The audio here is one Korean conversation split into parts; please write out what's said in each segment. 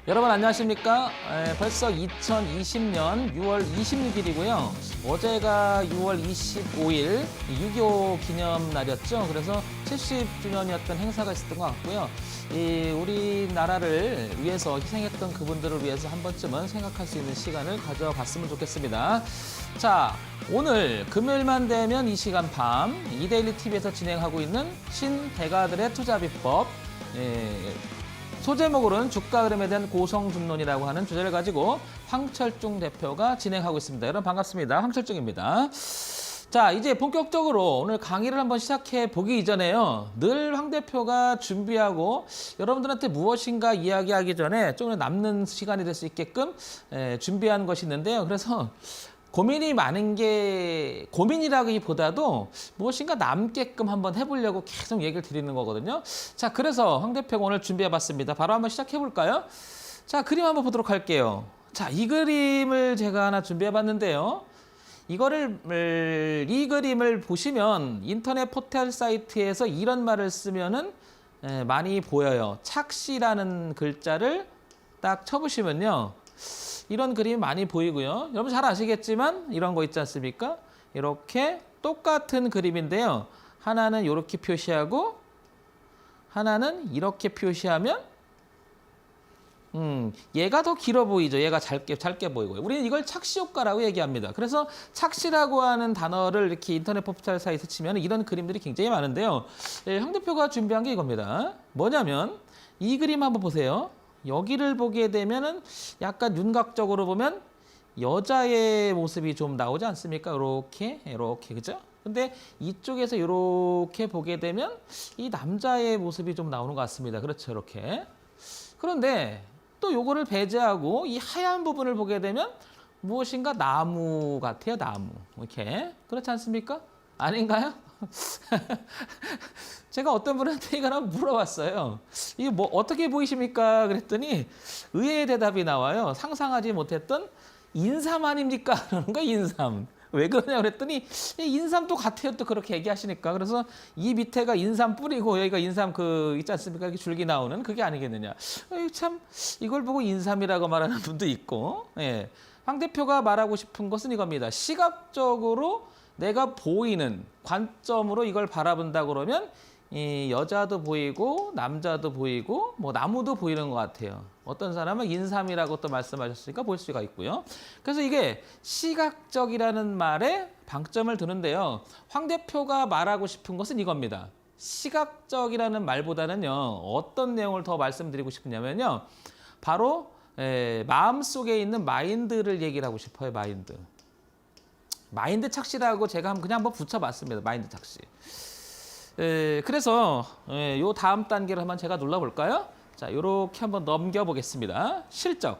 여러분 안녕하십니까? 벌써 2020년 6월 26일이고요. 어제가 6월 25일 6.25 기념날이었죠. 그래서 70주년이었던 행사가 있었던 것 같고요. 우리나라를 위해서 희생했던 그분들을 위해서 한 번쯤은 생각할 수 있는 시간을 가져봤으면 좋겠습니다. 자, 오늘 금요일만 되면 이 시간 밤 이데일리 TV에서 진행하고 있는 신대가들의 투자비법, 소제목으로는 주가 흐름에 대한 고성중론이라고 하는 주제를 가지고 황철중 대표가 진행하고 있습니다. 여러분 반갑습니다. 황철중입니다. 자, 이제 본격적으로 오늘 강의를 한번 시작해 보기 이전에요. 늘 황 대표가 준비하고 여러분들한테 무엇인가 이야기하기 전에 조금 남는 시간이 될 수 있게끔 준비한 것이 있는데요. 그래서 고민이 많은 게 고민이라기보다도 무엇인가 남게끔 한번 해보려고 계속 얘기를 드리는 거거든요. 자, 그래서 황 대표가 오늘 준비해봤습니다. 바로 한번 시작해볼까요? 자, 그림 한번 보도록 할게요. 자, 이 그림을 제가 하나 준비해봤는데요. 이 그림을 보시면 인터넷 포털 사이트에서 이런 말을 쓰면은 많이 보여요. 착시라는 글자를 딱 쳐보시면요. 이런 그림이 많이 보이고요. 여러분 잘 아시겠지만 이런 거 있지 않습니까? 이렇게 똑같은 그림인데요. 하나는 이렇게 표시하고 하나는 이렇게 표시하면 얘가 더 길어 보이죠. 얘가 짧게 보이고요. 우리는 이걸 착시 효과라고 얘기합니다. 그래서 착시라고 하는 단어를 이렇게 인터넷 포털 사이트에 치면 이런 그림들이 굉장히 많은데요. 황 대표가 준비한 게 이겁니다. 뭐냐면 이 그림 한번 보세요. 여기를 보게 되면은 약간 윤곽적으로 보면 여자의 모습이 좀 나오지 않습니까? 이렇게 그죠? 근데 이쪽에서 이렇게 보게 되면 이 남자의 모습이 좀 나오는 것 같습니다. 그렇죠, 이렇게. 그런데 또 요거를 배제하고 이 하얀 부분을 보게 되면 무엇인가 나무 같아요, 나무. 이렇게. 그렇지 않습니까? 아닌가요? 제가 어떤 분한테 이걸 한번 물어봤어요. 이게 뭐 어떻게 보이십니까? 그랬더니 의외의 대답이 나와요. 상상하지 못했던 인삼 아닙니까? 그러는 거야, 인삼. 왜 그러냐 그랬더니 인삼도 같아요. 또 그렇게 얘기하시니까. 그래서 이 밑에가 인삼 뿌리고 여기가 인삼 있지 않습니까? 이렇게 줄기 나오는 그게 아니겠느냐. 참 이걸 보고 인삼이라고 말하는 분도 있고. 예. 황 대표가 말하고 싶은 것은 이겁니다. 시각적으로 내가 보이는 관점으로 이걸 바라본다 그러면 이 여자도 보이고 남자도 보이고 뭐 나무도 보이는 것 같아요. 어떤 사람은 인삼이라고 또 말씀하셨으니까 볼 수가 있고요. 그래서 이게 시각적이라는 말에 방점을 두는데요. 황 대표가 말하고 싶은 것은 이겁니다. 시각적이라는 말보다는요. 어떤 내용을 더 말씀드리고 싶으냐면요. 바로 마음속에 있는 마인드를 얘기를 하고 싶어요. 마인드 착시라고 제가 그냥 한번 붙여봤습니다. 마인드 착시. 그래서 요 다음 단계를 한번 제가 눌러볼까요? 자, 이렇게 한번 넘겨보겠습니다. 실적.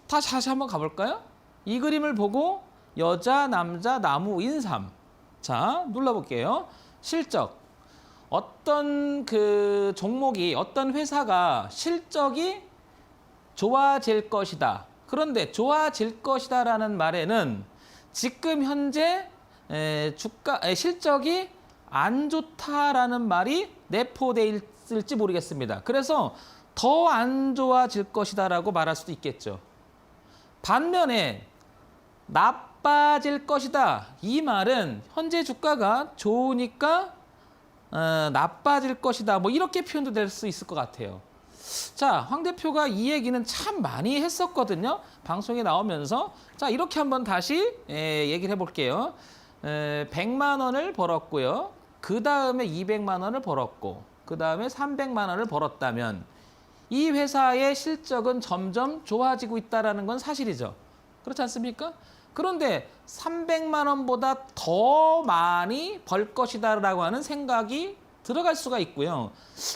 다시 한번 가볼까요? 이 그림을 보고 여자, 남자, 나무, 인삼. 자, 눌러볼게요. 실적. 어떤 종목이, 어떤 회사가 실적이 좋아질 것이다. 그런데 좋아질 것이다라는 말에는 지금 현재 실적이 안 좋다라는 말이 내포되어 있을지 모르겠습니다. 그래서 더 안 좋아질 것이다라고 말할 수도 있겠죠. 반면에 나빠질 것이다. 이 말은 현재 주가가 좋으니까 나빠질 것이다. 뭐 이렇게 표현도 될 수 있을 것 같아요. 자, 황 대표가 이 얘기는 참 많이 했었거든요. 방송에 나오면서. 자, 이렇게 한번 다시 얘기를 해볼게요. 100만 원을 벌었고요. 그 다음에 200만 원을 벌었고 그 다음에 300만 원을 벌었다면 이 회사의 실적은 점점 좋아지고 있다는 건 사실이죠. 그렇지 않습니까? 그런데 300만 원보다 더 많이 벌 것이다라고 하는 생각이 들어갈 수가 있고요.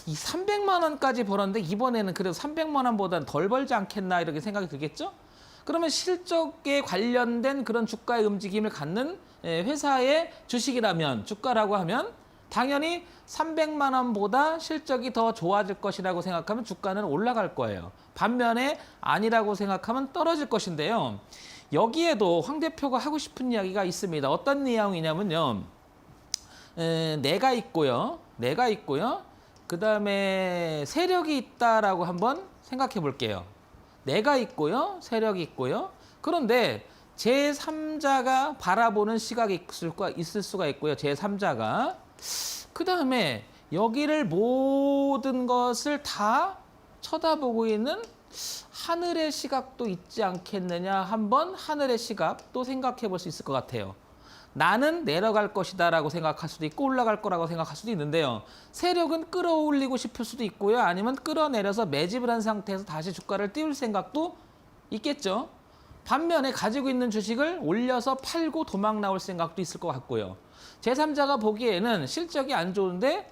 이 300만 원까지 벌었는데 이번에는 그래도 300만 원보다는 덜 벌지 않겠나 이렇게 생각이 들겠죠? 그러면 실적에 관련된 그런 주가의 움직임을 갖는 회사의 주식이라면 주가라고 하면 당연히 300만 원보다 실적이 더 좋아질 것이라고 생각하면 주가는 올라갈 거예요. 반면에 아니라고 생각하면 떨어질 것인데요. 여기에도 황 대표가 하고 싶은 이야기가 있습니다. 어떤 내용이냐면요. 내가 있고요. 그다음에 세력이 있다라고 한번 생각해 볼게요. 내가 있고요. 세력이 있고요. 그런데 제3자가 바라보는 시각이 있을 수가 있고요. 제3자가. 그다음에 여기를 모든 것을 다 쳐다보고 있는 하늘의 시각도 있지 않겠느냐. 한번 하늘의 시각도 생각해 볼 수 있을 것 같아요. 나는 내려갈 것이다라고 생각할 수도 있고 올라갈 거라고 생각할 수도 있는데요. 세력은 끌어올리고 싶을 수도 있고요. 아니면 끌어내려서 매집을 한 상태에서 다시 주가를 띄울 생각도 있겠죠. 반면에 가지고 있는 주식을 올려서 팔고 도망 나올 생각도 있을 것 같고요. 제3자가 보기에는 실적이 안 좋은데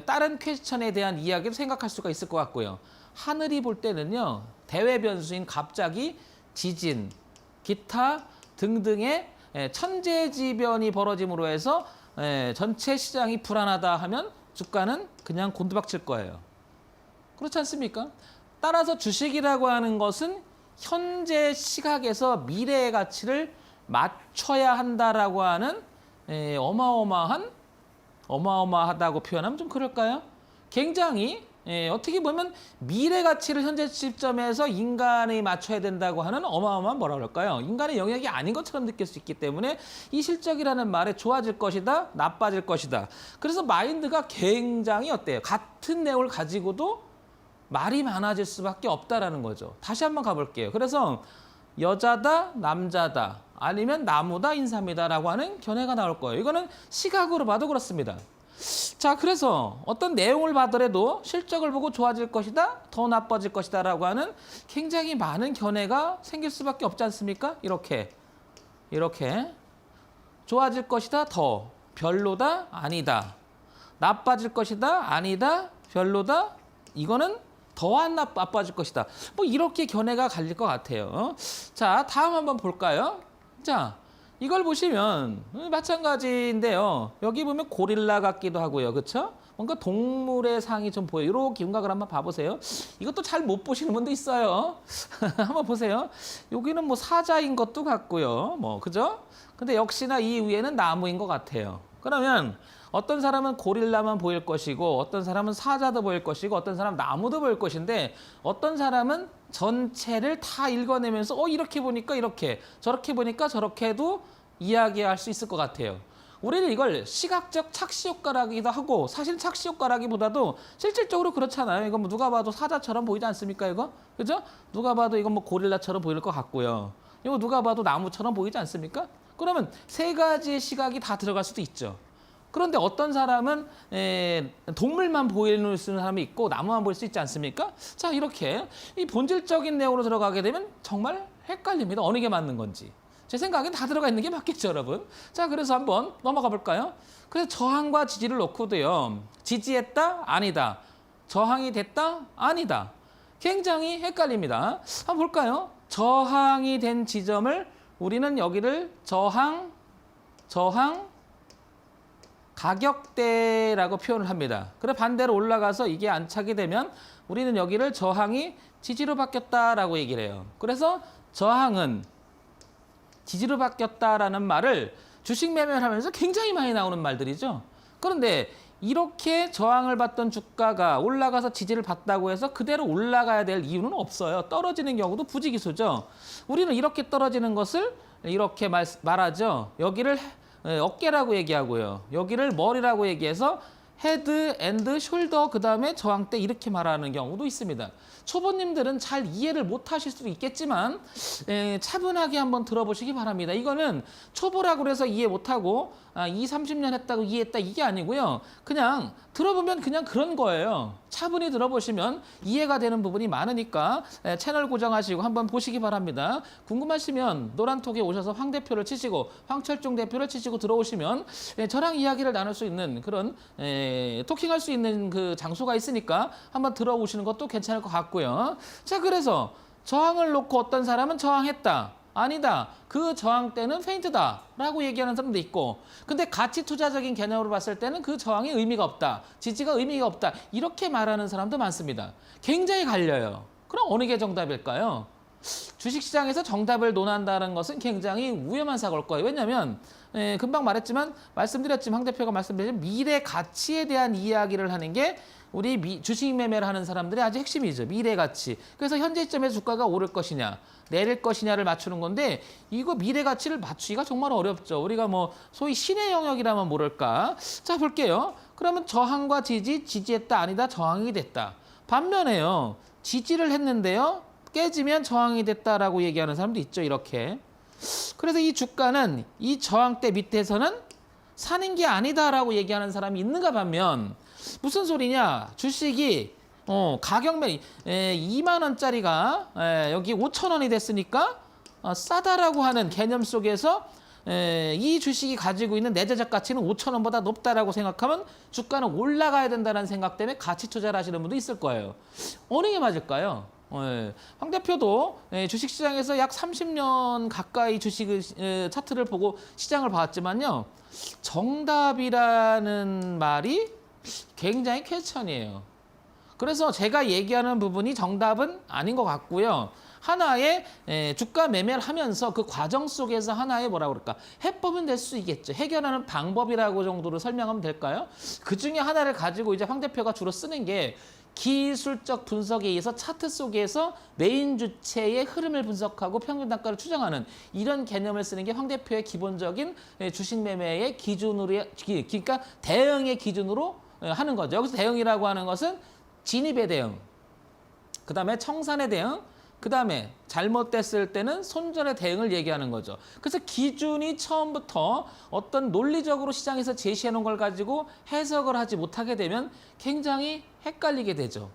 다른 퀘스천에 대한 이야기를 생각할 수가 있을 것 같고요. 하늘이 볼 때는요. 대외 변수인 갑자기 지진, 기타 등등의 천재지변이 벌어짐으로 해서 전체 시장이 불안하다 하면 주가는 그냥 곤두박질 거예요. 그렇지 않습니까? 따라서 주식이라고 하는 것은 현재 시각에서 미래의 가치를 맞춰야 한다라고 하는 어마어마하다고 표현하면 좀 그럴까요? 굉장히 어떻게 보면 미래 가치를 현재 시점에서 인간이 맞춰야 된다고 하는 어마어마한 뭐라 그럴까요? 인간의 영역이 아닌 것처럼 느낄 수 있기 때문에 이 실적이라는 말에 좋아질 것이다, 나빠질 것이다. 그래서 마인드가 굉장히 어때요? 같은 내용을 가지고도 말이 많아질 수밖에 없다라는 거죠. 다시 한번 가볼게요. 그래서 여자다, 남자다, 아니면 나무다, 인삼이다라고 하는 견해가 나올 거예요. 이거는 시각으로 봐도 그렇습니다. 자, 그래서 어떤 내용을 봐더라도 실적을 보고 좋아질 것이다, 더 나빠질 것이다 라고 하는 굉장히 많은 견해가 생길 수밖에 없지 않습니까? 이렇게 좋아질 것이다, 더, 별로다, 아니다, 나빠질 것이다, 아니다, 별로다, 이거는 더 안 나빠질 것이다. 뭐 이렇게 견해가 갈릴 것 같아요. 자, 다음 한번 볼까요? 자, 이걸 보시면 마찬가지인데요. 여기 보면 고릴라 같기도 하고요. 그렇죠? 뭔가 동물의 상이 좀 보여요. 이렇게 윤곽을 한번 봐보세요. 이것도 잘 못 보시는 분도 있어요. 한번 보세요. 여기는 뭐 사자인 것도 같고요. 뭐 그죠? 근데 역시나 이 위에는 나무인 것 같아요. 그러면 어떤 사람은 고릴라만 보일 것이고 어떤 사람은 사자도 보일 것이고 어떤 사람은 나무도 보일 것인데 어떤 사람은 전체를 다 읽어내면서 이렇게 보니까 이렇게 저렇게 보니까 저렇게도 이야기할 수 있을 것 같아요. 우리는 이걸 시각적 착시 효과라기도 하고 사실 착시 효과라기보다도 실질적으로 그렇잖아요. 이거 뭐 누가 봐도 사자처럼 보이지 않습니까? 이거 그죠? 누가 봐도 이건 뭐 고릴라처럼 보일 것 같고요. 이거 누가 봐도 나무처럼 보이지 않습니까? 그러면 세 가지의 시각이 다 들어갈 수도 있죠. 그런데 어떤 사람은 동물만 보이는 사람이 있고 나무만 보일 수 있지 않습니까? 자, 이렇게 이 본질적인 내용으로 들어가게 되면 정말 헷갈립니다. 어느 게 맞는 건지. 제 생각엔 다 들어가 있는 게 맞겠죠, 여러분. 자, 그래서 한번 넘어가 볼까요? 그래서 저항과 지지를 놓고도요. 지지했다? 아니다. 저항이 됐다? 아니다. 굉장히 헷갈립니다. 한번 볼까요? 저항이 된 지점을 우리는 여기를 저항 가격대라고 표현을 합니다. 그래 반대로 올라가서 이게 안착이 되면 우리는 여기를 저항이 지지로 바뀌었다라고 얘기를 해요. 그래서 저항은 지지로 바뀌었다라는 말을 주식 매매를 하면서 굉장히 많이 나오는 말들이죠. 그런데 이렇게 저항을 받던 주가가 올라가서 지지를 받다고 해서 그대로 올라가야 될 이유는 없어요. 떨어지는 경우도 부지기수죠. 우리는 이렇게 떨어지는 것을 이렇게 말하죠. 여기를 어깨라고 얘기하고요. 여기를 머리라고 얘기해서 헤드 앤드 숄더 그다음에 저항대 이렇게 말하는 경우도 있습니다. 초보님들은 잘 이해를 못 하실 수도 있겠지만 차분하게 한번 들어보시기 바랍니다. 이거는 초보라고 해서 이해 못하고 30년 했다고 이해했다 이게 아니고요. 그냥 들어보면 그냥 그런 거예요. 차분히 들어보시면 이해가 되는 부분이 많으니까 채널 고정하시고 한번 보시기 바랍니다. 궁금하시면 노란톡에 오셔서 황 대표를 치시고 황철중 대표를 치시고 들어오시면 저랑 이야기를 나눌 수 있는 그런 토킹할 수 있는 그 장소가 있으니까 한번 들어오시는 것도 괜찮을 것 같고요. 자, 그래서 저항을 놓고 어떤 사람은 저항했다. 아니다. 그 저항대는 페인트다 라고 얘기하는 사람도 있고 근데 가치 투자적인 개념으로 봤을 때는 그 저항이 의미가 없다. 지지가 의미가 없다. 이렇게 말하는 사람도 많습니다. 굉장히 갈려요. 그럼 어느 게 정답일까요? 주식시장에서 정답을 논한다는 것은 굉장히 위험한 사고일 거예요. 왜냐하면 금방 말씀드렸지만 황 대표가 말씀드린 미래 가치에 대한 이야기를 하는 게 우리 주식 매매를 하는 사람들의 아주 핵심이죠. 미래 가치. 그래서 현재 시점에서 주가가 오를 것이냐, 내릴 것이냐를 맞추는 건데 이거 미래 가치를 맞추기가 정말 어렵죠. 우리가 뭐 소위 신의 영역이라면 모를까. 자, 볼게요. 그러면 저항과 지지했다, 아니다, 저항이 됐다. 반면에요. 지지를 했는데요. 깨지면 저항이 됐다라고 얘기하는 사람도 있죠. 이렇게. 그래서 이 주가는 이 저항대 밑에서는 사는 게 아니다라고 얘기하는 사람이 있는가 반면 무슨 소리냐? 주식이 가격매 2만 원짜리가 여기 5천 원이 됐으니까 싸다라고 하는 개념 속에서 이 주식이 가지고 있는 내재적 가치는 5천 원보다 높다라고 생각하면 주가는 올라가야 된다는 생각 때문에 가치 투자를 하시는 분도 있을 거예요. 어느 게 맞을까요? 황 대표도 주식시장에서 약 30년 가까이 주식 차트를 보고 시장을 봤지만요. 정답이라는 말이 굉장히 퀘스천이에요. 그래서 제가 얘기하는 부분이 정답은 아닌 것 같고요. 하나의 주가 매매를 하면서 그 과정 속에서 하나의 뭐라 그럴까 해법은 될 수 있겠죠. 해결하는 방법이라고 정도로 설명하면 될까요? 그 중에 하나를 가지고 이제 황 대표가 주로 쓰는 게 기술적 분석에 의해서 차트 속에서 메인 주체의 흐름을 분석하고 평균 단가를 추정하는 이런 개념을 쓰는 게 황 대표의 기본적인 주식 매매의 기준으로, 그러니까 대응의 기준으로 하는 거죠. 여기서 대응이라고 하는 것은 진입의 대응, 그 다음에 청산의 대응, 그 다음에 잘못됐을 때는 손절의 대응을 얘기하는 거죠. 그래서 기준이 처음부터 어떤 논리적으로 시장에서 제시해 놓은 걸 가지고 해석을 하지 못하게 되면 굉장히 헷갈리게 되죠.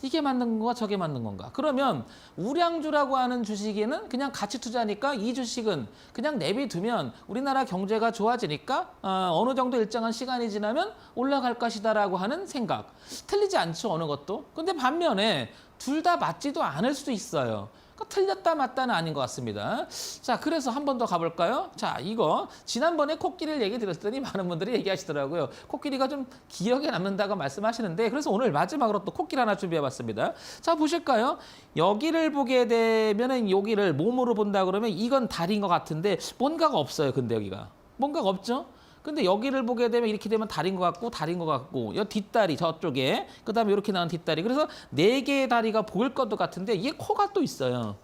이게 맞는 건가 저게 맞는 건가. 그러면 우량주라고 하는 주식에는 그냥 가치 투자니까 이 주식은 그냥 내비두면 우리나라 경제가 좋아지니까 어느 정도 일정한 시간이 지나면 올라갈 것이다라고 하는 생각. 틀리지 않죠, 어느 것도. 근데 반면에 둘 다 맞지도 않을 수도 있어요. 그러니까 틀렸다 맞다는 아닌 것 같습니다. 자, 그래서 한 번 더 가볼까요? 자, 이거 지난번에 코끼리를 얘기 드렸더니 많은 분들이 얘기하시더라고요. 코끼리가 좀 기억에 남는다고 말씀하시는데 그래서 오늘 마지막으로 또 코끼리 하나 준비해봤습니다. 자, 보실까요? 여기를 보게 되면은 여기를 몸으로 본다 그러면 이건 다리인 것 같은데 뭔가가 없어요. 근데 여기가 뭔가가 없죠? 근데 여기를 보게 되면 이렇게 되면 다리인 것 같고 다리인 것 같고 이 뒷다리 저쪽에 그다음에 이렇게 나온 뒷다리 그래서 4개의 다리가 보일 것도 같은데 이게 코가 또 있어요.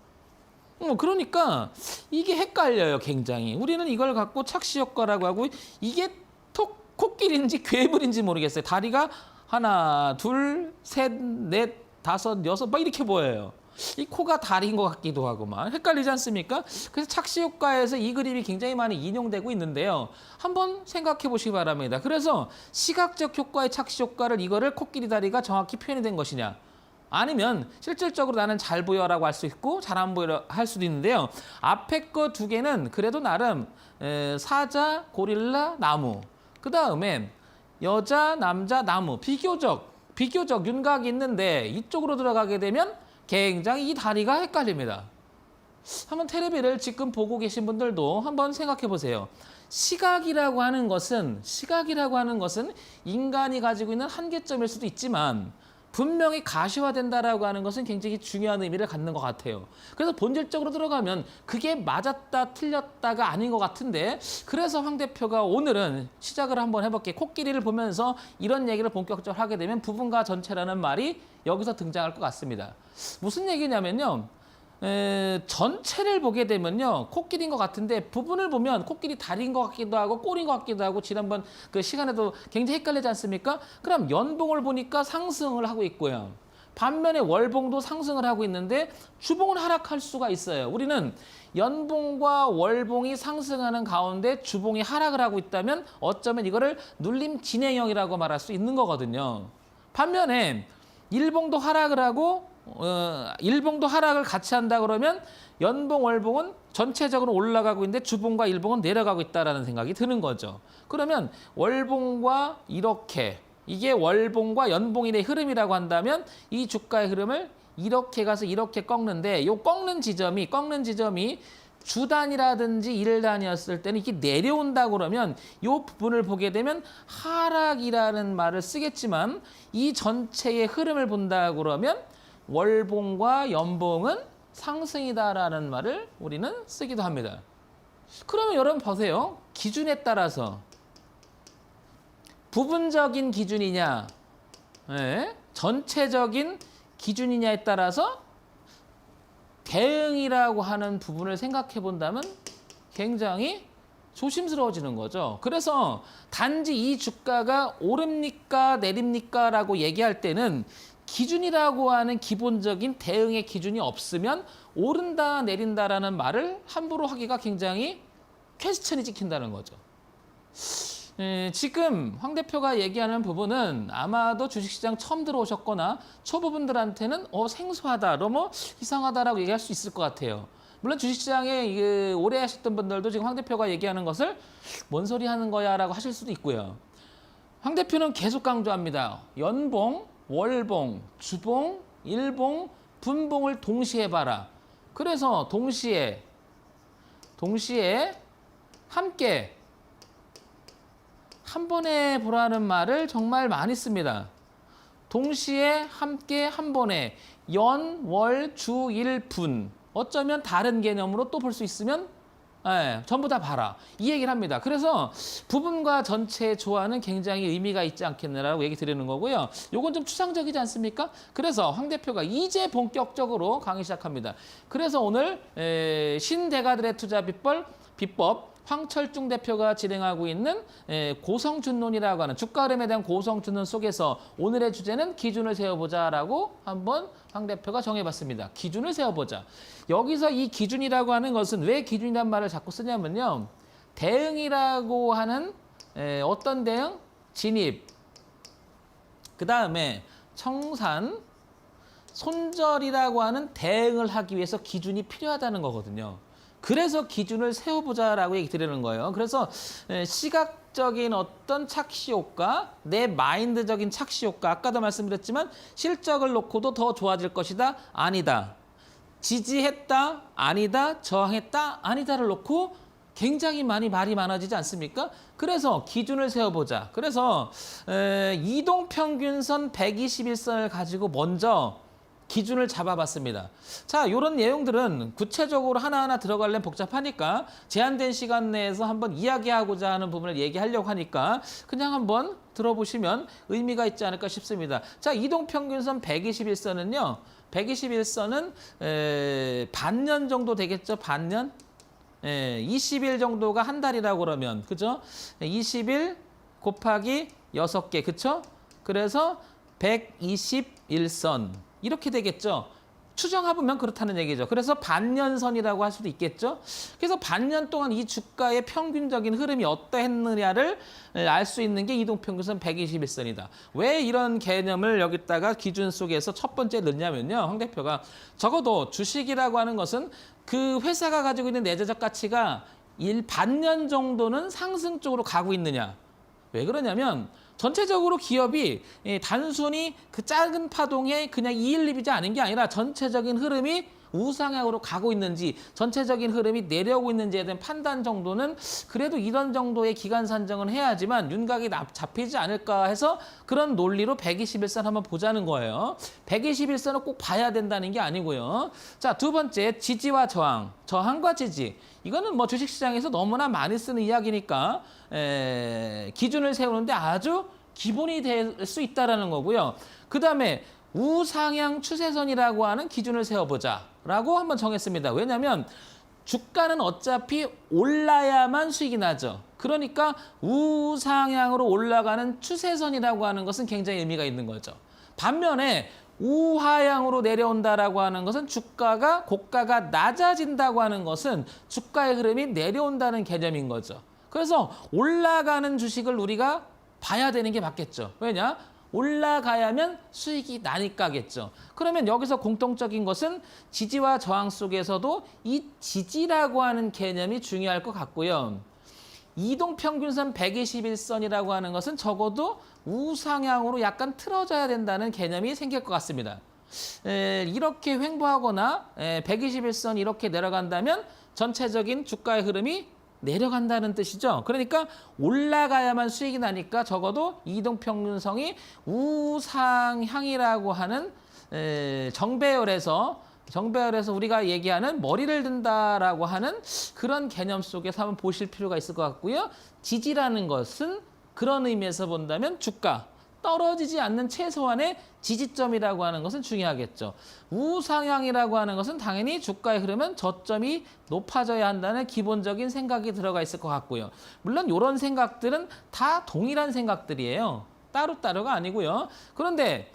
그러니까 이게 헷갈려요. 굉장히. 우리는 이걸 갖고 착시 효과라고 하고 이게 코끼리인지 괴물인지 모르겠어요. 다리가 하나, 둘, 셋, 넷, 다섯, 여섯 막 이렇게 보여요. 이 코가 다리인 것 같기도 하고만 헷갈리지 않습니까? 그래서 착시 효과에서 이 그림이 굉장히 많이 인용되고 있는데요. 한번 생각해 보시기 바랍니다. 그래서 시각적 효과의 착시 효과를 이거를 코끼리 다리가 정확히 표현이 된 것이냐 아니면 실질적으로 나는 잘 보여라고 할 수 있고 잘 안 보여 할 수도 있는데요. 앞에 거 2개는 그래도 나름 사자, 고릴라, 나무 그 다음에 여자, 남자, 나무 비교적 윤곽이 있는데 이쪽으로 들어가게 되면 굉장히 이 다리가 헷갈립니다. 한번 테레비를 지금 보고 계신 분들도 한번 생각해 보세요. 시각이라고 하는 것은 인간이 가지고 있는 한계점일 수도 있지만 분명히 가시화된다라고 하는 것은 굉장히 중요한 의미를 갖는 것 같아요. 그래서 본질적으로 들어가면 그게 맞았다 틀렸다가 아닌 것 같은데 그래서 황 대표가 오늘은 시작을 한번 해볼게요. 코끼리를 보면서 이런 얘기를 본격적으로 하게 되면 부분과 전체라는 말이 여기서 등장할 것 같습니다. 무슨 얘기냐면요. 전체를 보게 되면요. 코끼리인 것 같은데 부분을 보면 코끼리 다리인 것 같기도 하고 꼬리인 것 같기도 하고 지난번 그 시간에도 굉장히 헷갈리지 않습니까? 그럼 연봉을 보니까 상승을 하고 있고요. 반면에 월봉도 상승을 하고 있는데 주봉은 하락할 수가 있어요. 우리는 연봉과 월봉이 상승하는 가운데 주봉이 하락을 하고 있다면 어쩌면 이거를 눌림 진행형이라고 말할 수 있는 거거든요. 반면에 일봉도 하락을 하고 일봉도 하락을 같이 한다 그러면 연봉, 월봉은 전체적으로 올라가고 있는데 주봉과 일봉은 내려가고 있다는 생각이 드는 거죠. 그러면 월봉과 이게 월봉과 연봉인의 흐름이라고 한다면 이 주가의 흐름을 이렇게 가서 이렇게 꺾는데 이 꺾는 지점이 주단이라든지 1단이었을 때는 이게 내려온다고 그러면 이 부분을 보게 되면 하락이라는 말을 쓰겠지만 이 전체의 흐름을 본다고 그러면 월봉과 연봉은 상승이다라는 말을 우리는 쓰기도 합니다. 그러면 여러분 보세요. 기준에 따라서 부분적인 기준이냐, 예? 전체적인 기준이냐에 따라서 대응이라고 하는 부분을 생각해 본다면 굉장히 조심스러워지는 거죠. 그래서 단지 이 주가가 오릅니까 내립니까 라고 얘기할 때는 기준이라고 하는 기본적인 대응의 기준이 없으면 오른다 내린다라는 말을 함부로 하기가 굉장히 퀘스천이 찍힌다는 거죠. 지금 황 대표가 얘기하는 부분은 아마도 주식시장 처음 들어오셨거나 초보분들한테는 생소하다, 너무 이상하다라고 얘기할 수 있을 것 같아요. 물론 주식시장에 오래 하셨던 분들도 지금 황 대표가 얘기하는 것을 뭔 소리 하는 거야 라고 하실 수도 있고요. 황 대표는 계속 강조합니다. 연봉, 월봉, 주봉, 일봉, 분봉을 동시에 봐라. 그래서 동시에 함께 한 번에 보라는 말을 정말 많이 씁니다. 동시에 함께 한 번에 연, 월, 주, 일, 분. 어쩌면 다른 개념으로 또 볼 수 있으면 전부 다 봐라. 이 얘기를 합니다. 그래서 부분과 전체의 조화는 굉장히 의미가 있지 않겠느라고 얘기 드리는 거고요. 요건 좀 추상적이지 않습니까? 그래서 황 대표가 이제 본격적으로 강의 시작합니다. 그래서 오늘 신대가들의 투자 비법 황철중 대표가 진행하고 있는 고성준론이라고 하는 주가 흐름에 대한 고성준론 속에서 오늘의 주제는 기준을 세워보자라고 한번 황 대표가 정해봤습니다. 기준을 세워보자. 여기서 이 기준이라고 하는 것은 왜 기준이란 말을 자꾸 쓰냐면요. 대응이라고 하는 어떤 대응? 진입, 그 다음에 청산, 손절이라고 하는 대응을 하기 위해서 기준이 필요하다는 거거든요. 그래서 기준을 세워보자라고 얘기 드리는 거예요. 그래서 시각적인 어떤 착시 효과, 내 마인드적인 착시 효과, 아까도 말씀드렸지만 실적을 놓고도 더 좋아질 것이다, 아니다. 지지했다, 아니다, 저항했다, 아니다를 놓고 굉장히 말이 많아지지 않습니까? 그래서 기준을 세워보자. 그래서 이동평균선 121선을 가지고 먼저 기준을 잡아봤습니다. 자, 이런 내용들은 구체적으로 하나하나 들어가려면 복잡하니까 제한된 시간 내에서 한번 이야기하고자 하는 부분을 얘기하려고 하니까 그냥 한번 들어보시면 의미가 있지 않을까 싶습니다. 자, 이동평균선 121선은요. 121선은 반년 정도 되겠죠? 반년? 20일 정도가 한 달이라고 그러면, 그죠? 20일 곱하기 6개, 그쵸? 그래서 121선. 이렇게 되겠죠. 추정해보면 그렇다는 얘기죠. 그래서 반년선이라고 할 수도 있겠죠. 그래서 반년 동안 이 주가의 평균적인 흐름이 어떠했느냐를 알 수 있는 게 이동평균선 121선이다. 왜 이런 개념을 여기다가 기준 속에서 첫 번째 넣냐면요. 황 대표가 적어도 주식이라고 하는 것은 그 회사가 가지고 있는 내재적 가치가 반년 정도는 상승 쪽으로 가고 있느냐. 왜 그러냐면 전체적으로 기업이 단순히 그 작은 파동에 그냥 이일립이지 않은 게 아니라 전체적인 흐름이 우상향으로 가고 있는지 전체적인 흐름이 내려오고 있는지에 대한 판단 정도는 그래도 이런 정도의 기간 산정은 해야지만 윤곽이 잡히지 않을까 해서 그런 논리로 121선 한번 보자는 거예요. 121선을 꼭 봐야 된다는 게 아니고요. 자, 두 번째 지지와 저항. 저항과 지지. 이거는 뭐 주식시장에서 너무나 많이 쓰는 이야기니까 기준을 세우는데 아주 기본이 될 수 있다는 거고요. 그 다음에 우상향 추세선이라고 하는 기준을 세워보자라고 한번 정했습니다. 왜냐하면 주가는 어차피 올라야만 수익이 나죠. 그러니까 우상향으로 올라가는 추세선이라고 하는 것은 굉장히 의미가 있는 거죠. 반면에 우하향으로 내려온다라고 하는 것은 고가가 낮아진다고 하는 것은 주가의 흐름이 내려온다는 개념인 거죠. 그래서 올라가는 주식을 우리가 봐야 되는 게 맞겠죠. 왜냐? 올라가야면 수익이 나니까겠죠. 그러면 여기서 공통적인 것은 지지와 저항 속에서도 이 지지라고 하는 개념이 중요할 것 같고요. 이동평균선 121선이라고 하는 것은 적어도 우상향으로 약간 틀어져야 된다는 개념이 생길 것 같습니다. 이렇게 횡보하거나 121선 이렇게 내려간다면 전체적인 주가의 흐름이 내려간다는 뜻이죠. 그러니까 올라가야만 수익이 나니까 적어도 이동평균선이 우상향이라고 하는 정배열에서 정배열에서 우리가 얘기하는 머리를 든다라고 하는 그런 개념 속에서 한번 보실 필요가 있을 것 같고요. 지지라는 것은 그런 의미에서 본다면 주가, 떨어지지 않는 최소한의 지지점이라고 하는 것은 중요하겠죠. 우상향이라고 하는 것은 당연히 주가의 흐름은 저점이 높아져야 한다는 기본적인 생각이 들어가 있을 것 같고요. 물론 이런 생각들은 다 동일한 생각들이에요. 따로따로가 아니고요. 그런데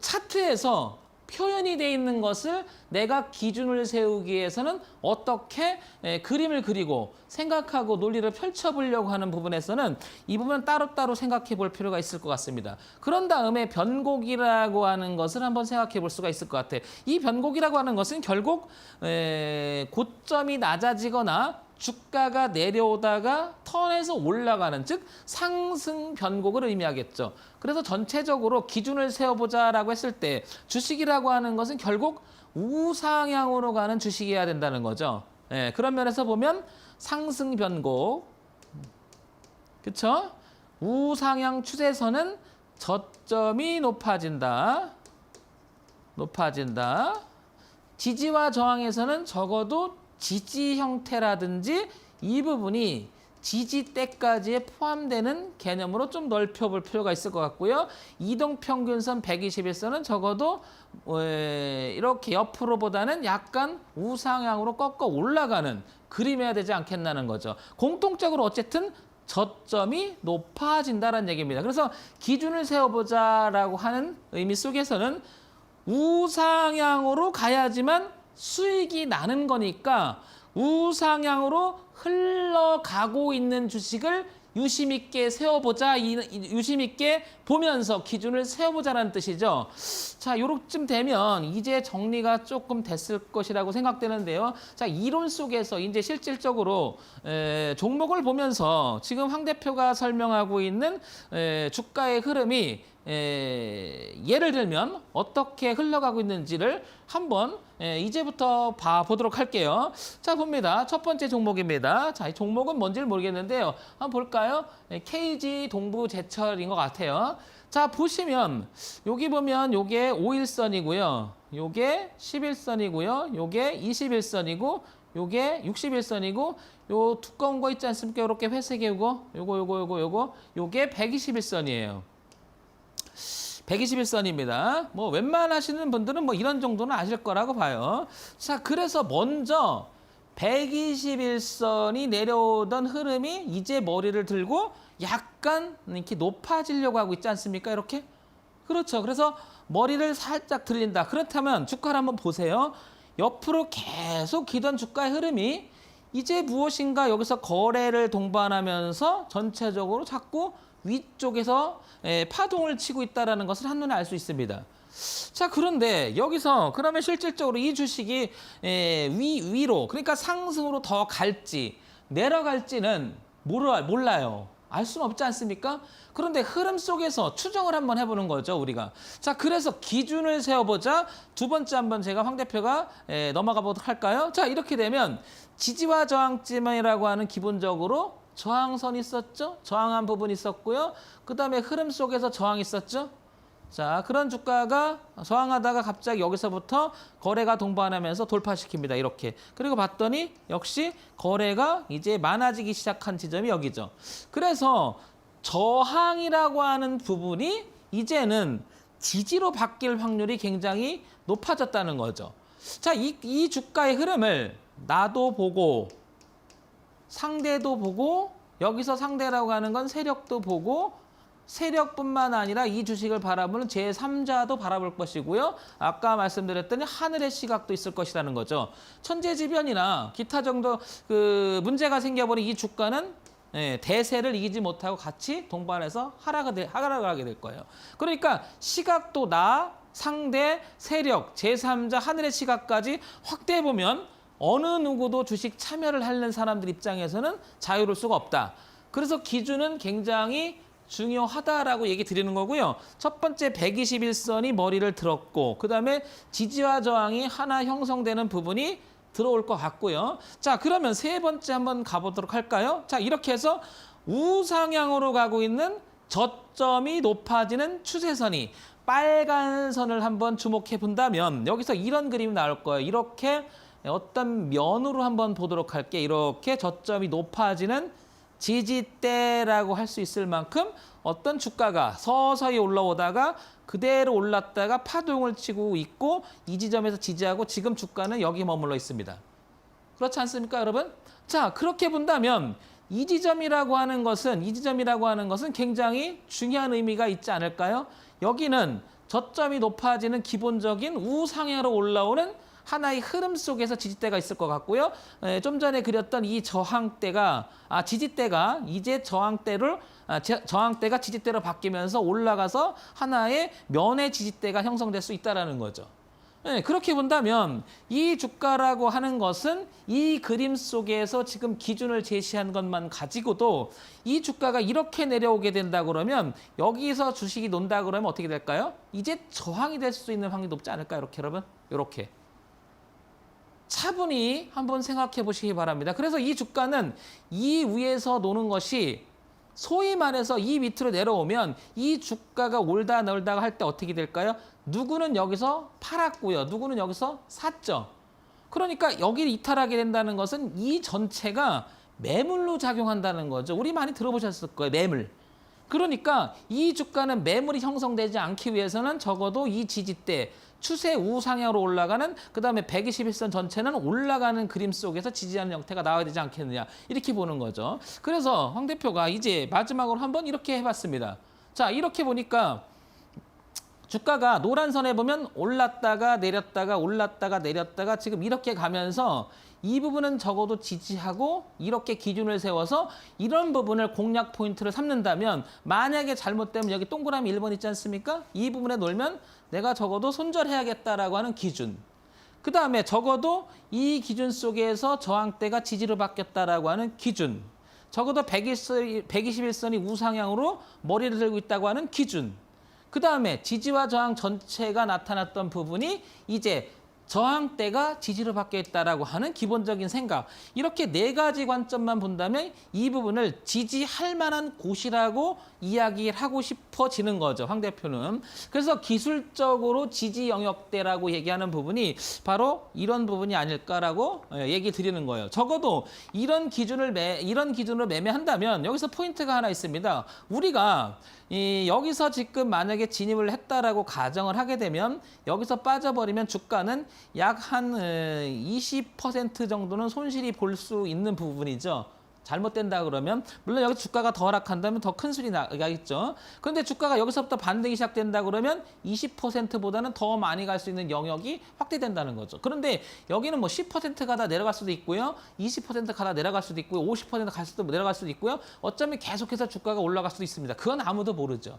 차트에서 표현이 돼 있는 것을 내가 기준을 세우기 위해서는 어떻게 그림을 그리고 생각하고 논리를 펼쳐보려고 하는 부분에서는 이 부분은 따로따로 생각해 볼 필요가 있을 것 같습니다. 그런 다음에 변곡이라고 하는 것을 한번 생각해 볼 수가 있을 것 같아요. 이 변곡이라고 하는 것은 결국 고점이 낮아지거나 주가가 내려오다가 턴에서 올라가는, 즉 상승 변곡을 의미하겠죠. 그래서 전체적으로 기준을 세워보자라고 했을 때 주식이라고 하는 것은 결국 우상향으로 가는 주식이어야 된다는 거죠. 그런 면에서 보면 상승 변곡, 그렇죠? 우상향 추세선은 저점이 높아진다. 지지와 저항에서는 적어도 지지 형태라든지 이 부분이 지지대까지에 포함되는 개념으로 좀 넓혀볼 필요가 있을 것 같고요. 이동평균선 121선은 적어도 이렇게 옆으로보다는 약간 우상향으로 꺾어 올라가는 그림이어야 되지 않겠나는 거죠. 공통적으로 어쨌든 저점이 높아진다는 얘기입니다. 그래서 기준을 세워보자라고 하는 의미 속에서는 우상향으로 가야지만 수익이 나는 거니까 우상향으로 흘러가고 있는 주식을 유심 있게 세워보자, 유심 있게 보면서 기준을 세워보자라는 뜻이죠. 자, 요렇쯤 되면 이제 정리가 조금 됐을 것이라고 생각되는데요. 자, 이론 속에서 이제 실질적으로 종목을 보면서 지금 황 대표가 설명하고 있는 주가의 흐름이 예를 들면 어떻게 흘러가고 있는지를 한번 이제부터 봐보도록 할게요. 자, 봅니다. 첫 번째 종목입니다. 자, 이 종목은 뭔지를 모르겠는데요. 한번 볼까요? KG 동부제철인 것 같아요. 자, 보시면 여기 보면 요게 5일선이고요. 요게 11선이고요. 요게 21선이고 요게 61선이고 요 두꺼운 거 있지 않습니까? 요렇게 회색이고 요게 121선이에요. 121선입니다. 뭐 웬만하시는 분들은 뭐 이런 정도는 아실 거라고 봐요. 자, 그래서 먼저 121선이 내려오던 흐름이 이제 머리를 들고 약간 이렇게 높아지려고 하고 있지 않습니까? 이렇게. 그렇죠. 그래서 머리를 살짝 들린다. 그렇다면 주가를 한번 보세요. 옆으로 계속 기던 주가의 흐름이 이제 무엇인가 여기서 거래를 동반하면서 전체적으로 자꾸 위쪽에서 파동을 치고 있다는 것을 한눈에 알 수 있습니다. 자, 그런데 여기서 그러면 실질적으로 이 주식이 위로, 그러니까 상승으로 더 갈지 내려갈지는 몰라요. 알 수는 없지 않습니까? 그런데 흐름 속에서 추정을 한번 해보는 거죠, 우리가. 자, 그래서 기준을 세워보자. 두 번째 한번 제가 황 대표가 넘어가 보도록 할까요? 자, 이렇게 되면 지지와 저항점이라고 하는 기본적으로 저항선 있었죠? 저항한 부분 있었고요. 그 다음에 흐름 속에서 저항 있었죠? 자, 그런 주가가 저항하다가 갑자기 여기서부터 거래가 동반하면서 돌파시킵니다. 이렇게. 그리고 봤더니 역시 거래가 이제 많아지기 시작한 지점이 여기죠. 그래서 저항이라고 하는 부분이 이제는 지지로 바뀔 확률이 굉장히 높아졌다는 거죠. 자, 이 주가의 흐름을 나도 보고 상대도 보고 여기서 상대라고 하는 건 세력도 보고 세력뿐만 아니라 이 주식을 바라보는 제3자도 바라볼 것이고요. 아까 말씀드렸더니 하늘의 시각도 있을 것이라는 거죠. 천재지변이나 기타 정도 문제가 생겨버린 이 주가는 대세를 이기지 못하고 같이 동반해서 하락을 하게 될 거예요. 그러니까 시각도 나, 상대, 세력, 제3자, 하늘의 시각까지 확대해보면 어느 누구도 주식 참여를 하는 사람들 입장에서는 자유로울 수가 없다. 그래서 기준은 굉장히 중요하다라고 얘기 드리는 거고요. 첫 번째 121선이 머리를 들었고 그 다음에 지지와 저항이 하나 형성되는 부분이 들어올 것 같고요. 자, 그러면 세 번째 한번 가보도록 할까요? 자, 이렇게 해서 우상향으로 가고 있는 저점이 높아지는 추세선이 빨간 선을 한번 주목해 본다면 여기서 이런 그림이 나올 거예요. 이렇게 어떤 면으로 한번 보도록 할게. 이렇게 저점이 높아지는 지지대라고 할 수 있을 만큼 어떤 주가가 서서히 올라오다가 그대로 올랐다가 파동을 치고 있고 이 지점에서 지지하고 지금 주가는 여기 머물러 있습니다. 그렇지 않습니까, 여러분? 자, 그렇게 본다면 이 지점이라고 하는 것은 굉장히 중요한 의미가 있지 않을까요? 여기는 저점이 높아지는 기본적인 우상향으로 올라오는 하나의 흐름 속에서 지지대가 있을 것 같고요. 좀 전에 그렸던 이 지지대가 이제 저항대가 지지대로 바뀌면서 올라가서 하나의 면의 지지대가 형성될 수 있다는 거죠. 그렇게 본다면 이 주가라고 하는 것은 이 그림 속에서 지금 기준을 제시한 것만 가지고도 이 주가가 이렇게 내려오게 된다 그러면 여기서 주식이 논다 그러면 어떻게 될까요? 이제 저항이 될 수 있는 확률이 높지 않을까요? 이렇게 여러분? 이렇게. 차분히 한번 생각해 보시기 바랍니다. 그래서 이 주가는 이 위에서 노는 것이 소위 말해서 이 밑으로 내려오면 이 주가가 올다 내리다가 할 때 어떻게 될까요? 누구는 여기서 팔았고요. 누구는 여기서 샀죠. 그러니까 여기를 이탈하게 된다는 것은 이 전체가 매물로 작용한다는 거죠. 우리 많이 들어보셨을 거예요. 매물. 그러니까 이 주가는 매물이 형성되지 않기 위해서는 적어도 이 지지대, 추세 우상향으로 올라가는 그다음에 121선 전체는 올라가는 그림 속에서 지지하는 형태가 나와야 되지 않겠느냐 이렇게 보는 거죠. 그래서 황 대표가 이제 마지막으로 한번 이렇게 해봤습니다. 자, 이렇게 보니까 주가가 노란 선에 보면 올랐다가 내렸다가 올랐다가 내렸다가 지금 이렇게 가면서 이 부분은 적어도 지지하고 이렇게 기준을 세워서 이런 부분을 공략 포인트를 삼는다면 만약에 잘못되면 여기 동그라미 1번 있지 않습니까? 이 부분에 놀면 내가 적어도 손절해야겠다라고 하는 기준. 그 다음에 적어도 이 기준 속에서 저항대가 지지로 바뀌었다라고 하는 기준. 적어도 121선이 우상향으로 머리를 들고 있다고 하는 기준. 그 다음에 지지와 저항 전체가 나타났던 부분이 이제 저항대가 지지로 바뀌어 있다라고 하는 기본적인 생각. 이렇게 네 가지 관점만 본다면 이 부분을 지지할 만한 곳이라고 이야기를 하고 싶어지는 거죠. 황 대표는. 그래서 기술적으로 지지 영역대라고 얘기하는 부분이 바로 이런 부분이 아닐까라고 얘기 드리는 거예요. 적어도 이런 기준으로 매매한다면 여기서 포인트가 하나 있습니다. 우리가 여기서 지금 만약에 진입을 했다라고 가정을 하게 되면 여기서 빠져버리면 주가는 약 한 20% 정도는 손실이 볼 수 있는 부분이죠. 잘못된다 그러면 물론 여기 주가가 더 하락한다면 더 큰 수익이 나겠죠. 그런데 주가가 여기서부터 반등이 시작된다 그러면 20%보다는 더 많이 갈 수 있는 영역이 확대된다는 거죠. 그런데 여기는 뭐 10% 가다 내려갈 수도 있고요. 20% 가다 내려갈 수도 있고요. 50% 갈 수도 내려갈 수도 있고요. 어쩌면 계속해서 주가가 올라갈 수도 있습니다. 그건 아무도 모르죠.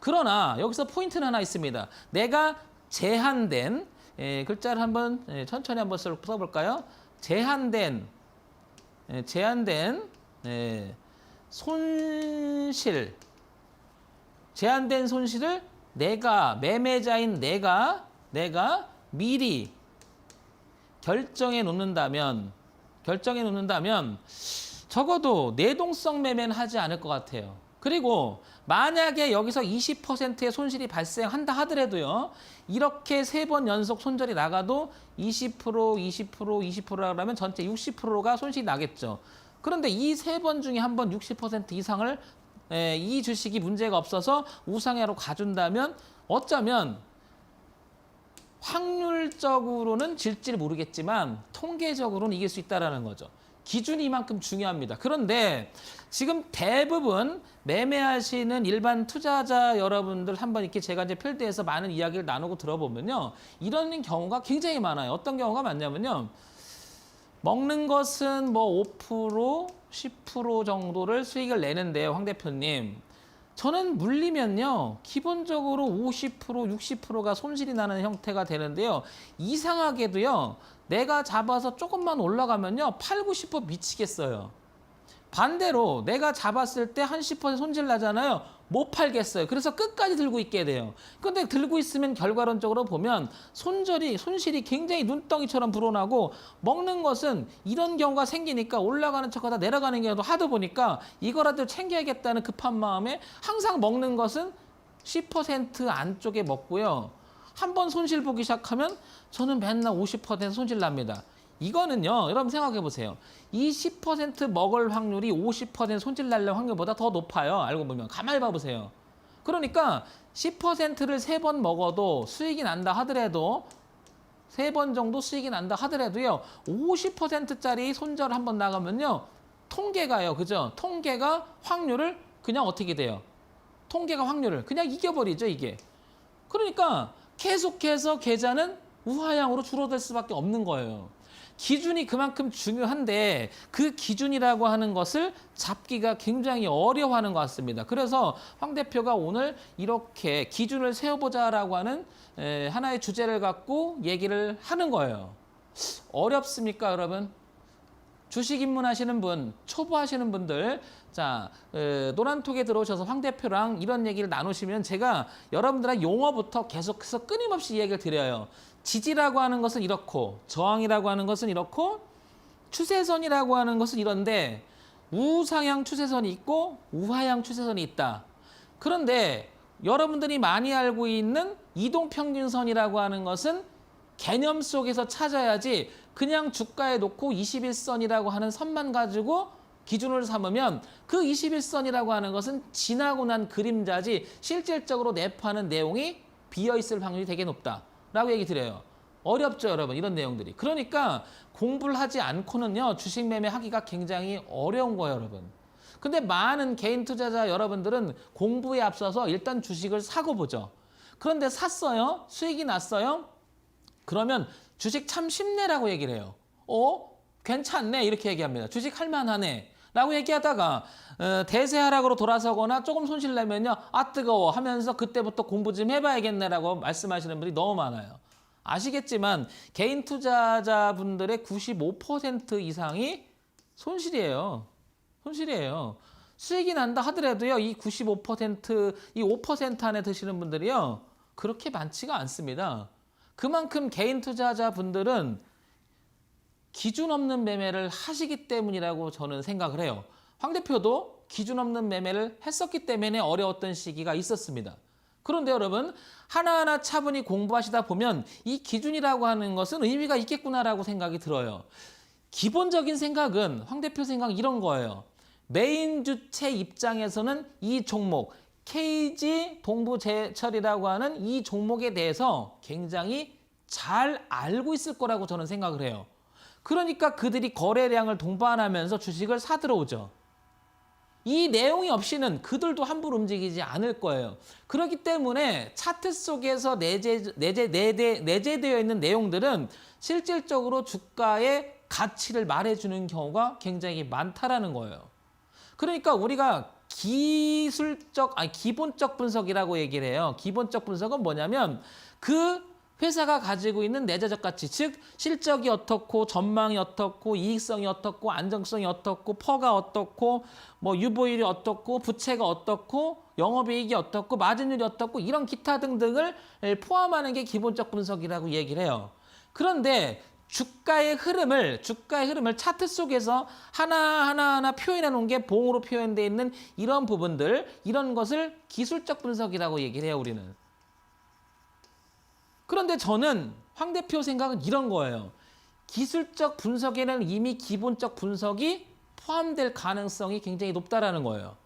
그러나 여기서 포인트는 하나 있습니다. 내가 제한된 글자를 한번 천천히 한번 써볼까요? 제한된 손실, 제한된 손실을 내가 매매자인 내가 미리 결정해 놓는다면 적어도 내동성 매매는 하지 않을 것 같아요. 그리고 만약에 여기서 20%의 손실이 발생한다 하더라도요. 이렇게 3번 연속 손절이 나가도 20%라 그러면 전체 60%가 손실이 나겠죠. 그런데 이 3번 중에 한 번 60% 이상을 이 주식이 문제가 없어서 우상향으로 가준다면 어쩌면 확률적으로는 질지를 모르겠지만 통계적으로는 이길 수 있다는 거죠. 기준이 이만큼 중요합니다. 그런데 지금 대부분 매매하시는 일반 투자자 여러분들 한번 이렇게 제가 이제 필드에서 많은 이야기를 나누고 들어보면요. 이런 경우가 굉장히 많아요. 어떤 경우가 많냐면요. 먹는 것은 뭐 5%, 10% 정도를 수익을 내는데요. 황 대표님. 저는 물리면요. 기본적으로 50%, 60%가 손실이 나는 형태가 되는데요. 이상하게도요. 내가 잡아서 조금만 올라가면요. 8, 90% 미치겠어요. 반대로 내가 잡았을 때 한 10% 손실 나잖아요. 못 팔겠어요. 그래서 끝까지 들고 있게 돼요. 근데 들고 있으면 결과론적으로 보면 손실이 굉장히 눈덩이처럼 불어나고 먹는 것은 이런 경우가 생기니까 올라가는 척하다 내려가는 경우도 하다 보니까 이거라도 챙겨야겠다는 급한 마음에 항상 먹는 것은 10% 안쪽에 먹고요. 한번 손실 보기 시작하면 저는 맨날 50% 손실 납니다. 이거는요, 여러분 생각해 보세요. 이 10% 먹을 확률이 50% 손실 날 확률보다 더 높아요. 알고 보면. 가만히 봐보세요. 그러니까 10%를 3번 먹어도 수익이 난다 하더라도 3번 정도 수익이 난다 하더라도요. 50%짜리 손절 한번 나가면요. 통계가요. 그죠? 통계가 확률을 그냥 어떻게 돼요? 통계가 확률을 그냥 이겨버리죠. 이게. 그러니까 계속해서 계좌는 우하향으로 줄어들 수밖에 없는 거예요. 기준이 그만큼 중요한데 그 기준이라고 하는 것을 잡기가 굉장히 어려워하는 것 같습니다. 그래서 황 대표가 오늘 이렇게 기준을 세워보자라고 하는 하나의 주제를 갖고 얘기를 하는 거예요. 어렵습니까, 여러분? 주식 입문하시는 분, 초보 하시는 분들, 자, 노란톡에 들어오셔서 황 대표랑 이런 얘기를 나누시면 제가 여러분들의 용어부터 계속해서 끊임없이 얘기를 드려요. 지지라고 하는 것은 이렇고, 저항이라고 하는 것은 이렇고, 추세선이라고 하는 것은 이런데, 우상향 추세선이 있고, 우하향 추세선이 있다. 그런데 여러분들이 많이 알고 있는 이동평균선이라고 하는 것은 개념 속에서 찾아야지 그냥 주가에 놓고 21선이라고 하는 선만 가지고 기준을 삼으면 그 21선이라고 하는 것은 지나고 난 그림자지 실질적으로 내포하는 내용이 비어있을 확률이 되게 높다라고 얘기 드려요. 어렵죠, 여러분, 이런 내용들이. 그러니까 공부를 하지 않고는요, 주식 매매하기가 굉장히 어려운 거예요, 여러분. 근데 많은 개인 투자자 여러분들은 공부에 앞서서 일단 주식을 사고 보죠. 그런데 샀어요? 수익이 났어요? 그러면 주식 참 쉽네라고 얘기를 해요. 괜찮네 이렇게 얘기합니다. 주식 할만하네 라고 얘기하다가 대세 하락으로 돌아서거나 조금 손실 내면요. 아 뜨거워 하면서 그때부터 공부 좀 해봐야겠네라고 말씀하시는 분이 너무 많아요. 아시겠지만 개인 투자자분들의 95% 이상이 손실이에요. 손실이에요. 수익이 난다 하더라도요. 이 95%, 이 5% 안에 드시는 분들이요. 그렇게 많지가 않습니다. 그만큼 개인 투자자분들은 기준 없는 매매를 하시기 때문이라고 저는 생각을 해요. 황 대표도 기준 없는 매매를 했었기 때문에 어려웠던 시기가 있었습니다. 그런데 여러분 하나하나 차분히 공부하시다 보면 이 기준이라고 하는 것은 의미가 있겠구나라고 생각이 들어요. 기본적인 생각은 황 대표 생각 이런 거예요. 메인 주체 입장에서는 이 종목 KG 동부제철이라고 하는 이 종목에 대해서 굉장히 잘 알고 있을 거라고 저는 생각을 해요. 그러니까 그들이 거래량을 동반하면서 주식을 사들어오죠. 이 내용이 없이는 그들도 함부로 움직이지 않을 거예요. 그렇기 때문에 차트 속에서 내재되어 있는 내용들은 실질적으로 주가의 가치를 말해주는 경우가 굉장히 많다라는 거예요. 그러니까 우리가 기본적 분석이라고 얘기를 해요. 기본적 분석은 뭐냐면 그 회사가 가지고 있는 내재적 가치, 즉 실적이 어떻고 전망이 어떻고 이익성이 어떻고 안정성이 어떻고 퍼가 어떻고 뭐 유보율이 어떻고 부채가 어떻고 영업이익이 어떻고 마진율이 어떻고 이런 기타 등등을 포함하는 게 기본적 분석이라고 얘기를 해요. 그런데 주가의 흐름을 차트 속에서 하나하나 표현해 놓은 게 봉으로 표현되어 있는 이런 부분들, 이런 것을 기술적 분석이라고 얘기를 해요, 우리는. 그런데 저는 황 대표 생각은 이런 거예요. 기술적 분석에는 이미 기본적 분석이 포함될 가능성이 굉장히 높다라는 거예요.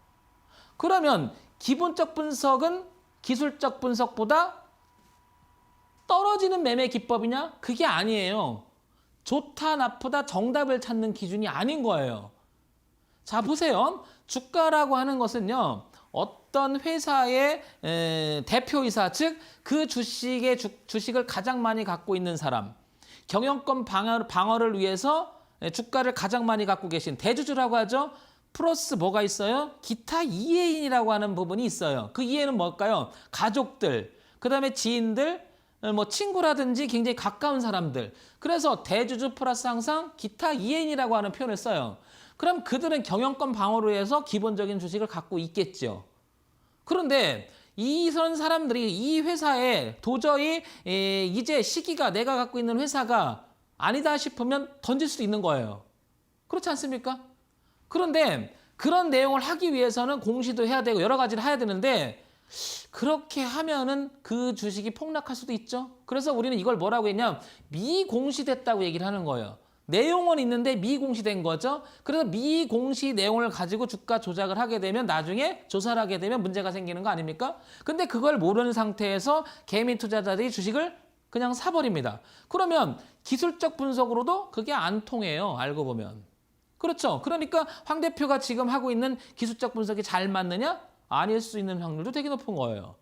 그러면 기본적 분석은 기술적 분석보다 떨어지는 매매 기법이냐? 그게 아니에요. 좋다, 나쁘다, 정답을 찾는 기준이 아닌 거예요. 자, 보세요. 주가라고 하는 것은요. 어떤 회사의 대표이사, 즉 그 주식을 가장 많이 갖고 있는 사람, 경영권 방어를 위해서 주가를 가장 많이 갖고 계신 대주주라고 하죠. 플러스 뭐가 있어요? 기타 이해인이라고 하는 부분이 있어요. 그 이해는 뭘까요? 가족들, 그 다음에 지인들, 뭐 친구라든지 굉장히 가까운 사람들. 그래서 대주주 플러스 항상 기타 이해인이라고 하는 표현을 써요. 그럼 그들은 경영권 방어를 위해서 기본적인 주식을 갖고 있겠죠. 그런데 이런 사람들이 이 회사에 도저히 이제 시기가 내가 갖고 있는 회사가 아니다 싶으면 던질 수도 있는 거예요. 그렇지 않습니까? 그런데 그런 내용을 하기 위해서는 공시도 해야 되고 여러 가지를 해야 되는데 그렇게 하면은 그 주식이 폭락할 수도 있죠. 그래서 우리는 이걸 뭐라고 했냐? 미공시됐다고 얘기를 하는 거예요. 내용은 있는데 미공시된 거죠. 그래서 미공시 내용을 가지고 주가 조작을 하게 되면 나중에 조사를 하게 되면 문제가 생기는 거 아닙니까? 근데 그걸 모르는 상태에서 개미 투자자들이 주식을 그냥 사버립니다. 그러면 기술적 분석으로도 그게 안 통해요. 알고 보면. 그렇죠. 그러니까 황 대표가 지금 하고 있는 기술적 분석이 잘 맞느냐? 아닐 수 있는 확률도 되게 높은 거예요.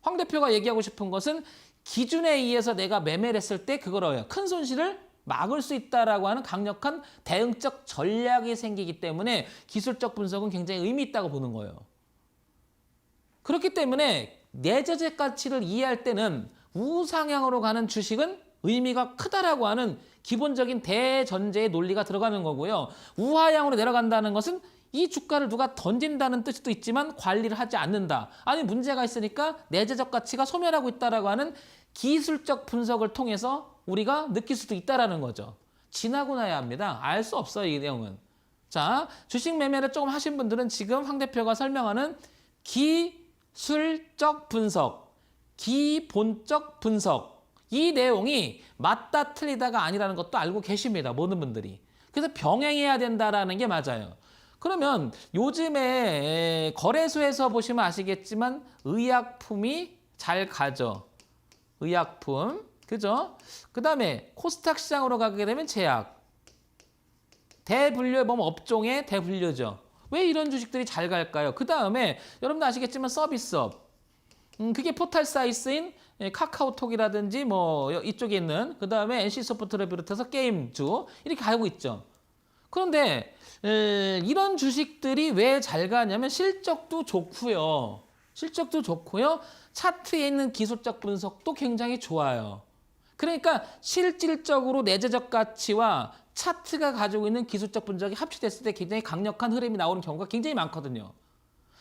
황 대표가 얘기하고 싶은 것은 기준에 의해서 내가 매매를 했을 때 그걸 큰 손실을 막을 수 있다라고 하는 강력한 대응적 전략이 생기기 때문에 기술적 분석은 굉장히 의미 있다고 보는 거예요. 그렇기 때문에 내재적 가치를 이해할 때는 우상향으로 가는 주식은 의미가 크다라고 하는 기본적인 대전제의 논리가 들어가는 거고요. 우하향으로 내려간다는 것은 이 주가를 누가 던진다는 뜻도 있지만 관리를 하지 않는다. 아니 문제가 있으니까 내재적 가치가 소멸하고 있다라고 하는 기술적 분석을 통해서 우리가 느낄 수도 있다라는 거죠. 지나고 나야 합니다. 알 수 없어요, 이 내용은. 자, 주식 매매를 조금 하신 분들은 지금 황 대표가 설명하는 기술적 분석, 기본적 분석, 이 내용이 맞다 틀리다가 아니라는 것도 알고 계십니다. 모든 분들이. 그래서 병행해야 된다라는 게 맞아요. 그러면 요즘에 거래소에서 보시면 아시겠지만 의약품이 잘 가죠. 의약품. 그죠? 그 다음에 코스닥 시장으로 가게 되면 제약. 대분류 보면 업종의 대분류죠. 왜 이런 주식들이 잘 갈까요? 그 다음에 여러분도 아시겠지만 서비스업. 그게 포탈 사이스인 카카오톡이라든지 뭐 이쪽에 있는 그 다음에 NC소프트를 비롯해서 게임주 이렇게 가고 있죠. 그런데 이런 주식들이 왜 잘 가냐면 실적도 좋고요. 실적도 좋고요. 차트에 있는 기술적 분석도 굉장히 좋아요. 그러니까 실질적으로 내재적 가치와 차트가 가지고 있는 기술적 분석이 합치됐을 때 굉장히 강력한 흐름이 나오는 경우가 굉장히 많거든요.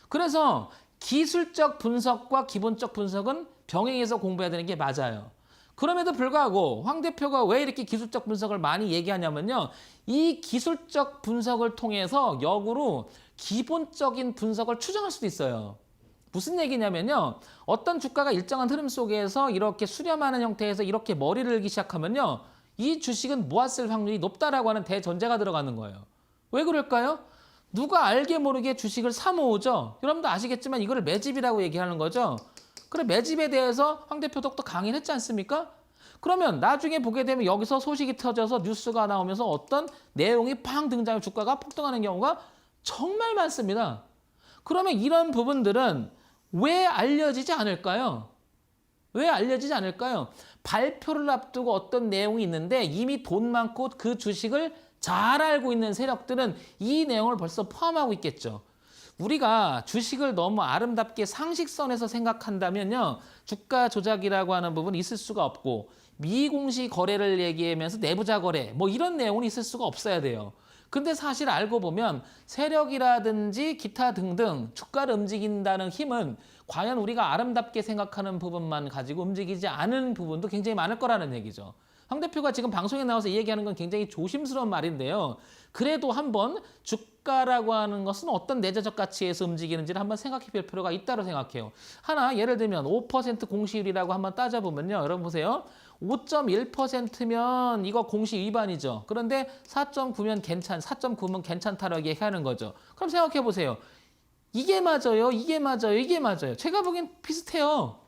그래서 기술적 분석과 기본적 분석은 병행해서 공부해야 되는 게 맞아요. 그럼에도 불구하고 황 대표가 왜 이렇게 기술적 분석을 많이 얘기하냐면요. 이 기술적 분석을 통해서 역으로 기본적인 분석을 추정할 수도 있어요. 무슨 얘기냐면요. 어떤 주가가 일정한 흐름 속에서 이렇게 수렴하는 형태에서 이렇게 머리를 들기 시작하면요. 이 주식은 모았을 확률이 높다라고 하는 대전제가 들어가는 거예요. 왜 그럴까요? 누가 알게 모르게 주식을 사 모으죠. 여러분도 아시겠지만 이거를 매집이라고 얘기하는 거죠. 그래 매집에 대해서 황 대표도 또 강의를 했지 않습니까? 그러면 나중에 보게 되면 여기서 소식이 터져서 뉴스가 나오면서 어떤 내용이 팡 등장해 주가가 폭등하는 경우가 정말 많습니다. 그러면 이런 부분들은 왜 알려지지 않을까요? 왜 알려지지 않을까요? 발표를 앞두고 어떤 내용이 있는데 이미 돈 많고 그 주식을 잘 알고 있는 세력들은 이 내용을 벌써 포함하고 있겠죠. 우리가 주식을 너무 아름답게 상식선에서 생각한다면요. 주가 조작이라고 하는 부분이 있을 수가 없고 미공시 거래를 얘기하면서 내부자 거래 뭐 이런 내용은 있을 수가 없어야 돼요. 근데 사실 알고 보면 세력이라든지 기타 등등 주가를 움직인다는 힘은 과연 우리가 아름답게 생각하는 부분만 가지고 움직이지 않은 부분도 굉장히 많을 거라는 얘기죠. 황 대표가 지금 방송에 나와서 얘기하는 건 굉장히 조심스러운 말인데요. 그래도 한번 주가라고 하는 것은 어떤 내재적 가치에서 움직이는지를 한번 생각해 볼 필요가 있다고 생각해요. 하나 예를 들면 5% 공시율이라고 한번 따져보면요. 여러분 보세요. 5.1%면 이거 공시 위반이죠. 그런데 4.9면 4.9면 괜찮다라고 얘기하는 거죠. 그럼 생각해 보세요. 이게 맞아요. 이게 맞아요. 이게 맞아요. 제가 보기엔 비슷해요.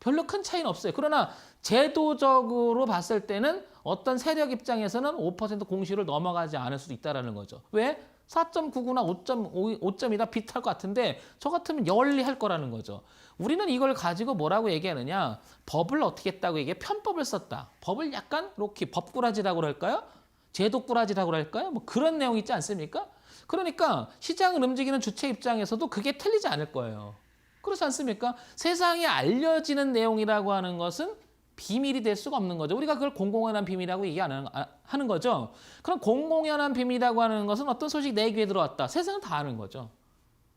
별로 큰 차이는 없어요. 그러나 제도적으로 봤을 때는 어떤 세력 입장에서는 5% 공시를 넘어가지 않을 수도 있다는 거죠. 왜? 4.99나 5.2나 비슷할 것 같은데 저 같으면 열리할 거라는 거죠. 우리는 이걸 가지고 뭐라고 얘기하느냐. 법을 어떻게 했다고 얘기해? 편법을 썼다. 법을 약간 이렇게 법꾸라지라고 그럴까요? 제도꾸라지라고 할까요? 뭐 그런 내용 있지 않습니까? 그러니까 시장을 움직이는 주체 입장에서도 그게 틀리지 않을 거예요. 그렇지 않습니까? 세상에 알려지는 내용이라고 하는 것은 비밀이 될 수가 없는 거죠. 우리가 그걸 공공연한 비밀이라고 얘기하는 하는 거죠. 그럼 공공연한 비밀이라고 하는 것은 어떤 소식이 내 귀에 들어왔다. 세상은 다 아는 거죠.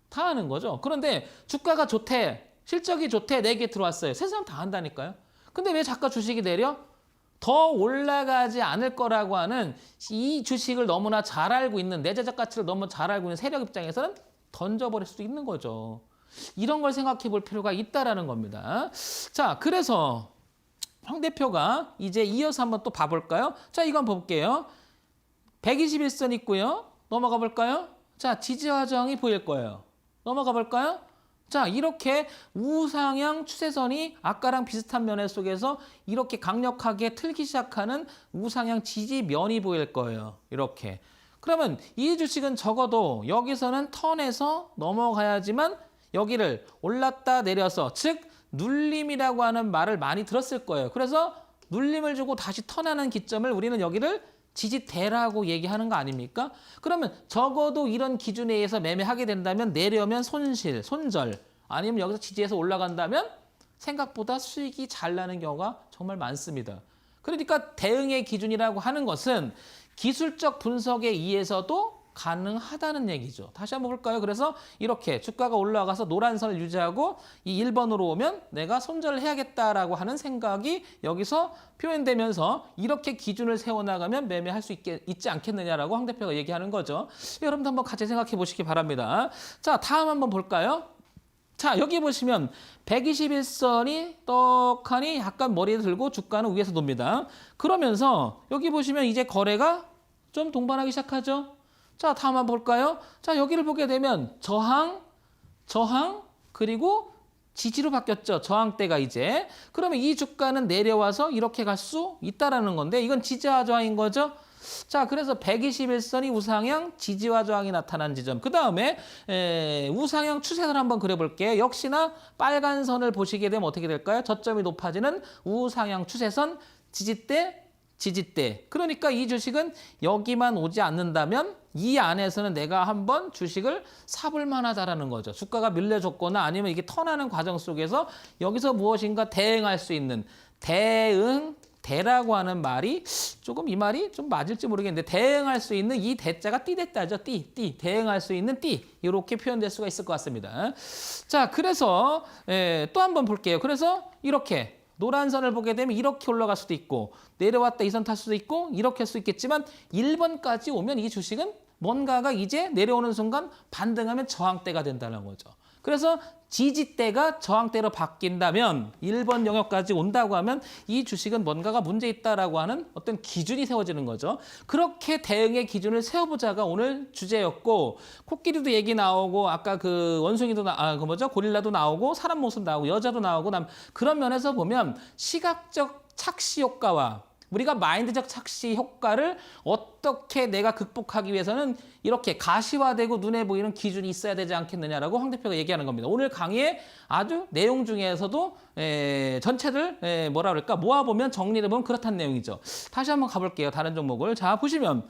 다 아는 거죠. 그런데 주가가 좋대, 실적이 좋대, 내 귀에 들어왔어요. 세상은 다 안다니까요. 근데 왜 자꾸 주식이 내려? 더 올라가지 않을 거라고 하는 이 주식을 너무나 잘 알고 있는 내재적 가치를 너무 잘 알고 있는 세력 입장에서는 던져버릴 수도 있는 거죠. 이런 걸 생각해 볼 필요가 있다라는 겁니다. 자, 그래서 황 대표가 이제 이어서 한번 또 봐볼까요? 자, 이거 한번 볼게요. 121선 있고요. 넘어가 볼까요? 자, 지지와 저항이 보일 거예요. 넘어가 볼까요? 자, 이렇게 우상향 추세선이 아까랑 비슷한 면의 속에서 이렇게 강력하게 틀기 시작하는 우상향 지지면이 보일 거예요. 이렇게. 그러면 이 주식은 적어도 여기서는 턴에서 넘어가야지만 여기를 올랐다 내려서, 즉 눌림이라고 하는 말을 많이 들었을 거예요. 그래서 눌림을 주고 다시 턴하는 기점을 우리는 여기를 지지대라고 얘기하는 거 아닙니까? 그러면 적어도 이런 기준에 의해서 매매하게 된다면 내려면 손실, 손절, 아니면 여기서 지지해서 올라간다면 생각보다 수익이 잘 나는 경우가 정말 많습니다. 그러니까 대응의 기준이라고 하는 것은 기술적 분석에 의해서도 가능하다는 얘기죠. 다시 한번 볼까요? 그래서 이렇게 주가가 올라가서 노란 선을 유지하고 이 1번으로 오면 내가 손절을 해야겠다라고 하는 생각이 여기서 표현되면서 이렇게 기준을 세워나가면 매매할 수 있지 않겠느냐라고 황 대표가 얘기하는 거죠. 여러분도 한번 같이 생각해 보시기 바랍니다. 자, 다음 한번 볼까요? 자, 여기 보시면 121선이 떡하니 약간 머리에 들고 주가는 위에서 돕니다. 그러면서 여기 보시면 이제 거래가 좀 동반하기 시작하죠. 자, 다음 한번 볼까요? 자, 여기를 보게 되면 저항, 그리고 지지로 바뀌었죠. 저항대가 이제. 그러면 이 주가는 내려와서 이렇게 갈 수 있다라는 건데 이건 지지와 저항인 거죠. 자, 그래서 121선이 우상향, 지지와 저항이 나타난 지점. 그 다음에 우상향 추세선을 한번 그려볼게요. 역시나 빨간 선을 보시게 되면 어떻게 될까요? 저점이 높아지는 우상향 추세선, 지지대. 그러니까 이 주식은 여기만 오지 않는다면 이 안에서는 내가 한번 주식을 사볼 만하다라는 거죠. 주가가 밀려줬거나 아니면 이게 턴하는 과정 속에서 여기서 무엇인가 대응할 수 있는 대라고 하는 말이 조금 이 말이 좀 맞을지 모르겠는데 대응할 수 있는 이 대자가 띠대자죠. 띠. 대응할 수 있는 띠. 이렇게 표현될 수가 있을 것 같습니다. 자, 그래서 또 한번 볼게요. 그래서 이렇게 노란 선을 보게 되면 이렇게 올라갈 수도 있고 내려왔다 이 선 탈 수도 있고 이렇게 할 수 있겠지만 1번까지 오면 이 주식은 뭔가가 이제 내려오는 순간 반등하면 저항대가 된다는 거죠. 그래서 지지대가 저항대로 바뀐다면 1번 영역까지 온다고 하면 이 주식은 뭔가가 문제 있다라고 하는 어떤 기준이 세워지는 거죠. 그렇게 대응의 기준을 세워보자가 오늘 주제였고 코끼리도 얘기 나오고 아까 그 원숭이도 고릴라도 나오고 사람 모습 나오고 여자도 나오고 그런 면에서 보면 시각적 착시 효과와 우리가 마인드적 착시 효과를 어떻게 내가 극복하기 위해서는 이렇게 가시화되고 눈에 보이는 기준이 있어야 되지 않겠느냐라고 황 대표가 얘기하는 겁니다. 오늘 강의의 아주 내용 중에서도 전체를 뭐라 그럴까 모아보면 정리를 보면 그렇다는 내용이죠. 다시 한번 가볼게요. 다른 종목을. 자, 보시면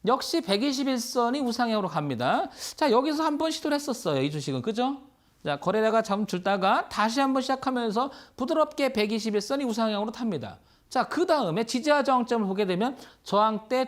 역시 121선이 우상향으로 갑니다. 자, 여기서 한번 시도를 했었어요. 이 주식은. 그죠? 자, 거래대가 잠 줄다가 다시 한번 시작하면서 부드럽게 121선이 우상향으로 탑니다. 자, 그 다음에 지지와 저항점을 보게 되면 저항대를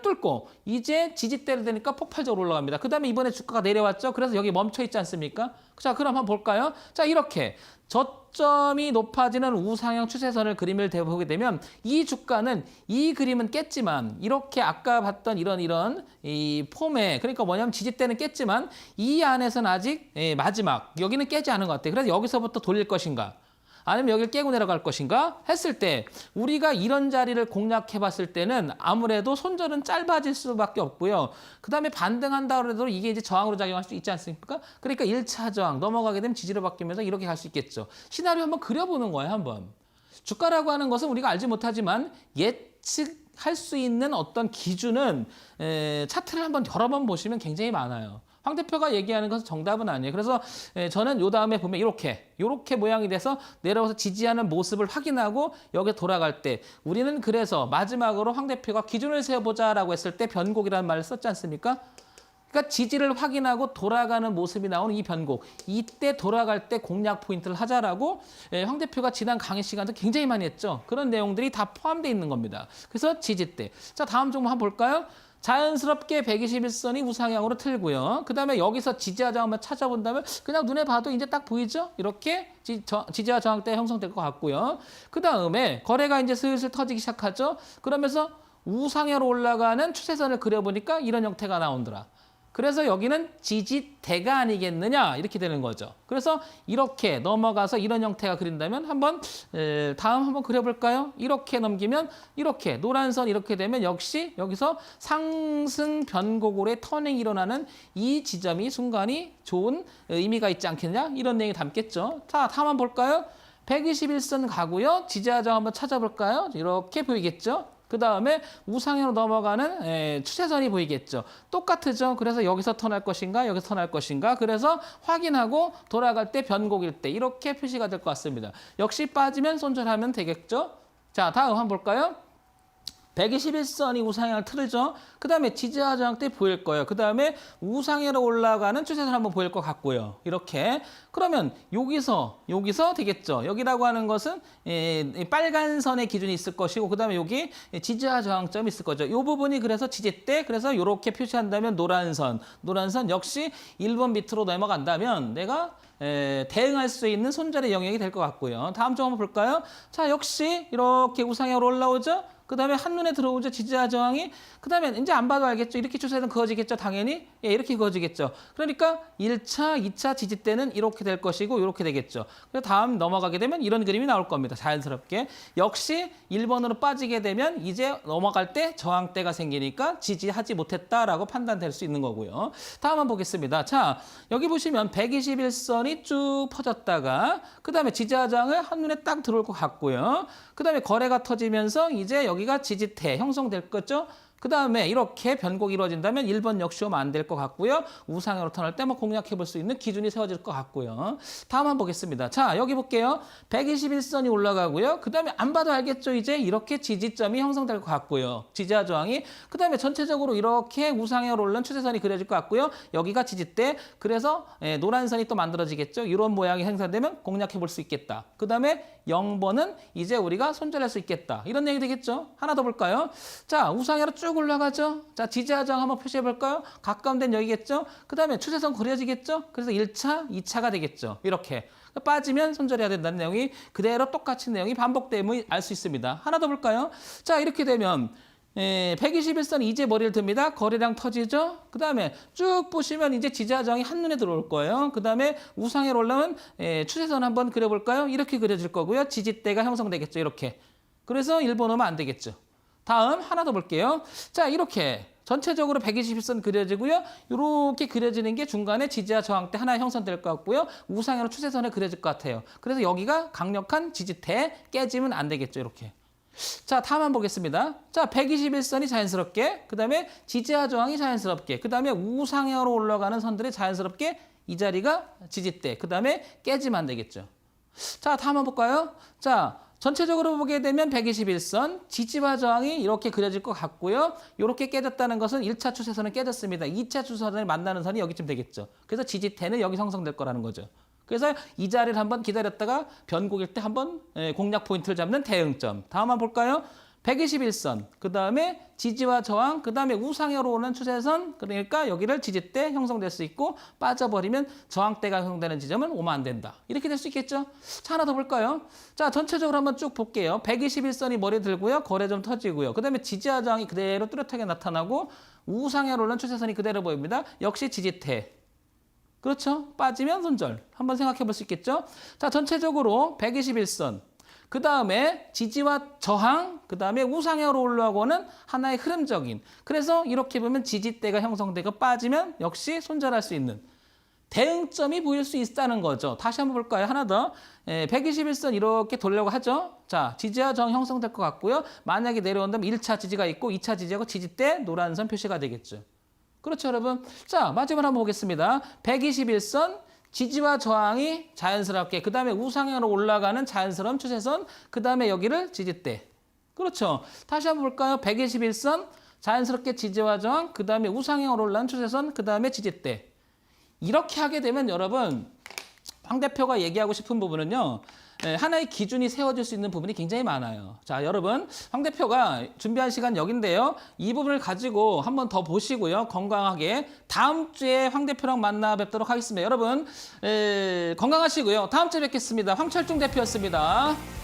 뚫고 이제 지지대를 되니까 폭발적으로 올라갑니다. 그 다음에 이번에 주가가 내려왔죠. 그래서 여기 멈춰 있지 않습니까? 자, 그럼 한번 볼까요? 자, 이렇게 저점이 높아지는 우상향 추세선을 그림을 대보게 되면 이 주가는 이 그림은 깼지만 이렇게 아까 봤던 이런 이 폼에 그러니까 뭐냐면 지지대는 깼지만 이 안에서는 아직 마지막 여기는 깨지 않은 것 같아요. 그래서 여기서부터 돌릴 것인가? 아니면 여기를 깨고 내려갈 것인가 했을 때 우리가 이런 자리를 공략해 봤을 때는 아무래도 손절은 짧아질 수밖에 없고요. 그 다음에 반등한다 그래도 이게 이제 저항으로 작용할 수 있지 않습니까? 그러니까 1차 저항 넘어가게 되면 지지로 바뀌면서 이렇게 갈 수 있겠죠. 시나리오 한번 그려보는 거예요. 한번. 주가라고 하는 것은 우리가 알지 못하지만 예측할 수 있는 어떤 기준은 차트를 한번 여러 번 보시면 굉장히 많아요. 황 대표가 얘기하는 것은 정답은 아니에요. 그래서 저는 요 다음에 보면 이렇게 모양이 돼서 내려와서 지지하는 모습을 확인하고 여기 돌아갈 때 우리는 그래서 마지막으로 황 대표가 기준을 세워보자라고 했을 때 변곡이라는 말을 썼지 않습니까? 그러니까 지지를 확인하고 돌아가는 모습이 나오는 이 변곡. 이때 돌아갈 때 공략 포인트를 하자라고 황 대표가 지난 강의 시간도 굉장히 많이 했죠. 그런 내용들이 다 포함되어 있는 겁니다. 그래서 지지대. 자, 다음 종목 한번 볼까요? 자연스럽게 121선이 우상향으로 틀고요. 그 다음에 여기서 지지와 저항 한번 찾아본다면 그냥 눈에 봐도 이제 딱 보이죠? 이렇게 지지와 저항대 형성될 것 같고요. 그 다음에 거래가 이제 슬슬 터지기 시작하죠. 그러면서 우상향으로 올라가는 추세선을 그려보니까 이런 형태가 나오더라. 그래서 여기는 지지대가 아니겠느냐 이렇게 되는 거죠. 그래서 이렇게 넘어가서 이런 형태가 그린다면 한번 다음 한번 그려볼까요? 이렇게 넘기면 이렇게 노란 선 이렇게 되면 역시 여기서 상승 변곡으로의 터닝이 일어나는 이 지점이 순간이 좋은 의미가 있지 않겠냐 이런 내용이 담겠죠. 자, 다음 한번 볼까요? 121선 가고요. 지지하정 한번 찾아볼까요? 이렇게 보이겠죠. 그 다음에 우상향으로 넘어가는 추세선이 보이겠죠. 똑같죠. 그래서 여기서 턴할 것인가 여기서 턴할 것인가. 그래서 확인하고 돌아갈 때 변곡일 때 이렇게 표시가 될 것 같습니다. 역시 빠지면 손절하면 되겠죠. 자, 다음 한번 볼까요? 121선이 우상향을 틀죠. 그 다음에 지지와 저항 때 보일 거예요. 그 다음에 우상향으로 올라가는 추세선 한번 보일 것 같고요. 이렇게. 그러면 여기서 되겠죠. 여기라고 하는 것은 빨간 선의 기준이 있을 것이고 그 다음에 여기 지지와 저항점이 있을 거죠. 이 부분이 그래서 지지대 그래서 이렇게 표시한다면 노란 선 역시 1번 밑으로 넘어간다면 내가 대응할 수 있는 손절의 영역이 될 것 같고요. 다음 점 한번 볼까요? 자, 역시 이렇게 우상향으로 올라오죠. 그 다음에 한눈에 들어오죠. 지지와 저항이. 그 다음에 이제 안 봐도 알겠죠. 이렇게 추세는 그어지겠죠. 당연히. 예, 이렇게 그어지겠죠. 그러니까 1차, 2차 지지대는 이렇게 될 것이고 이렇게 되겠죠. 그래서 다음 넘어가게 되면 이런 그림이 나올 겁니다. 자연스럽게. 역시 1번으로 빠지게 되면 이제 넘어갈 때 저항대가 생기니까 지지하지 못했다라고 판단될 수 있는 거고요. 다음 한번 보겠습니다. 자, 여기 보시면 121선이 쭉 퍼졌다가 그 다음에 지지와 저항을 한눈에 딱 들어올 것 같고요. 그 다음에 거래가 터지면서 이제 여기가 지지대 형성될 거죠. 그 다음에 이렇게 변곡이 이루어진다면 1번 역시 오면 안 될 것 같고요. 우상향으로 턴할 때 뭐 공략해 볼 수 있는 기준이 세워질 것 같고요. 다음 한번 보겠습니다. 자, 여기 볼게요. 121선이 올라가고요. 그 다음에 안 봐도 알겠죠. 이제 이렇게 지지점이 형성될 것 같고요. 지지와 저항이. 그 다음에 전체적으로 이렇게 우상향으로 오른 추세선이 그려질 것 같고요. 여기가 지지대. 그래서 노란 선이 또 만들어지겠죠. 이런 모양이 형성되면 공략해 볼 수 있겠다. 그 다음에 0번은 이제 우리가 손절할 수 있겠다. 이런 얘기 되겠죠. 하나 더 볼까요? 자, 우상향으로 쭉 올라가죠. 자, 지지와 저항 한번 표시해 볼까요? 가까운 데는 여기겠죠. 그 다음에 추세선 그려지겠죠. 그래서 1차, 2차가 되겠죠. 이렇게. 빠지면 손절해야 된다는 내용이 그대로 똑같은 내용이 반복됨을 알 수 있습니다. 하나 더 볼까요? 자, 이렇게 되면 121선 이제 머리를 듭니다. 거래량 터지죠. 그 다음에 쭉 보시면 이제 지지와 저항이 한눈에 들어올 거예요. 그 다음에 우상향으로 올라오면 추세선 한번 그려볼까요? 이렇게 그려질 거고요. 지지대가 형성되겠죠. 이렇게. 그래서 1번 오면 안 되겠죠. 다음 하나 더 볼게요. 자, 이렇게 전체적으로 121선 그려지고요. 이렇게 그려지는 게 중간에 지지와 저항대 하나 형성될 것 같고요. 우상향으로 추세선을 그려질 것 같아요. 그래서 여기가 강력한 지지대 깨지면 안 되겠죠. 이렇게. 자, 다음 한번 보겠습니다. 자, 121선이 자연스럽게, 그 다음에 지지와 저항이 자연스럽게, 그 다음에 우상향으로 올라가는 선들이 자연스럽게 이 자리가 지지대, 그 다음에 깨지면 안 되겠죠. 자, 다음 한번 볼까요? 자, 전체적으로 보게 되면 121선, 지지와 저항이 이렇게 그려질 것 같고요. 이렇게 깨졌다는 것은 1차 추세선은 깨졌습니다. 2차 추세선을 만나는 선이 여기쯤 되겠죠. 그래서 지지대는 여기 형성될 거라는 거죠. 그래서 이 자리를 한번 기다렸다가 변곡일 때 한번 공략 포인트를 잡는 대응점. 다음 한번 볼까요? 121선, 그 다음에 지지와 저항, 그 다음에 우상향으로 오는 추세선, 그러니까 여기를 지지대 형성될 수 있고 빠져버리면 저항대가 형성되는 지점은 오면 안 된다. 이렇게 될 수 있겠죠? 자, 하나 더 볼까요? 자, 전체적으로 한번 쭉 볼게요. 121선이 머리 들고요. 거래 좀 터지고요. 그 다음에 지지와 저항이 그대로 뚜렷하게 나타나고 우상향으로 오는 추세선이 그대로 보입니다. 역시 지지대. 그렇죠? 빠지면 손절. 한번 생각해 볼 수 있겠죠? 자, 전체적으로 121선. 그 다음에 지지와 저항, 그 다음에 우상향으로 올라오고는 하나의 흐름적인. 그래서 이렇게 보면 지지대가 형성되고 빠지면 역시 손절할 수 있는 대응점이 보일 수 있다는 거죠. 다시 한번 볼까요? 하나 더. 121선 이렇게 돌려고 하죠. 자, 지지와 저항 형성될 것 같고요. 만약에 내려온다면 1차 지지가 있고 2차 지지하고 지지대 노란 선 표시가 되겠죠. 그렇죠, 여러분? 자, 마지막으로 한번 보겠습니다. 121선. 지지와 저항이 자연스럽게, 그 다음에 우상향으로 올라가는 자연스러운 추세선, 그 다음에 여기를 지지대. 그렇죠. 다시 한번 볼까요? 121선, 자연스럽게 지지와 저항, 그 다음에 우상향으로 올라가는 추세선, 그 다음에 지지대. 이렇게 하게 되면 여러분, 황 대표가 얘기하고 싶은 부분은요. 하나의 기준이 세워질 수 있는 부분이 굉장히 많아요. 자, 여러분, 황 대표가 준비한 시간 여긴데요. 이 부분을 가지고 한번 더 보시고요. 건강하게 다음 주에 황 대표랑 만나 뵙도록 하겠습니다. 여러분, 건강하시고요. 다음 주에 뵙겠습니다. 황철중 대표였습니다.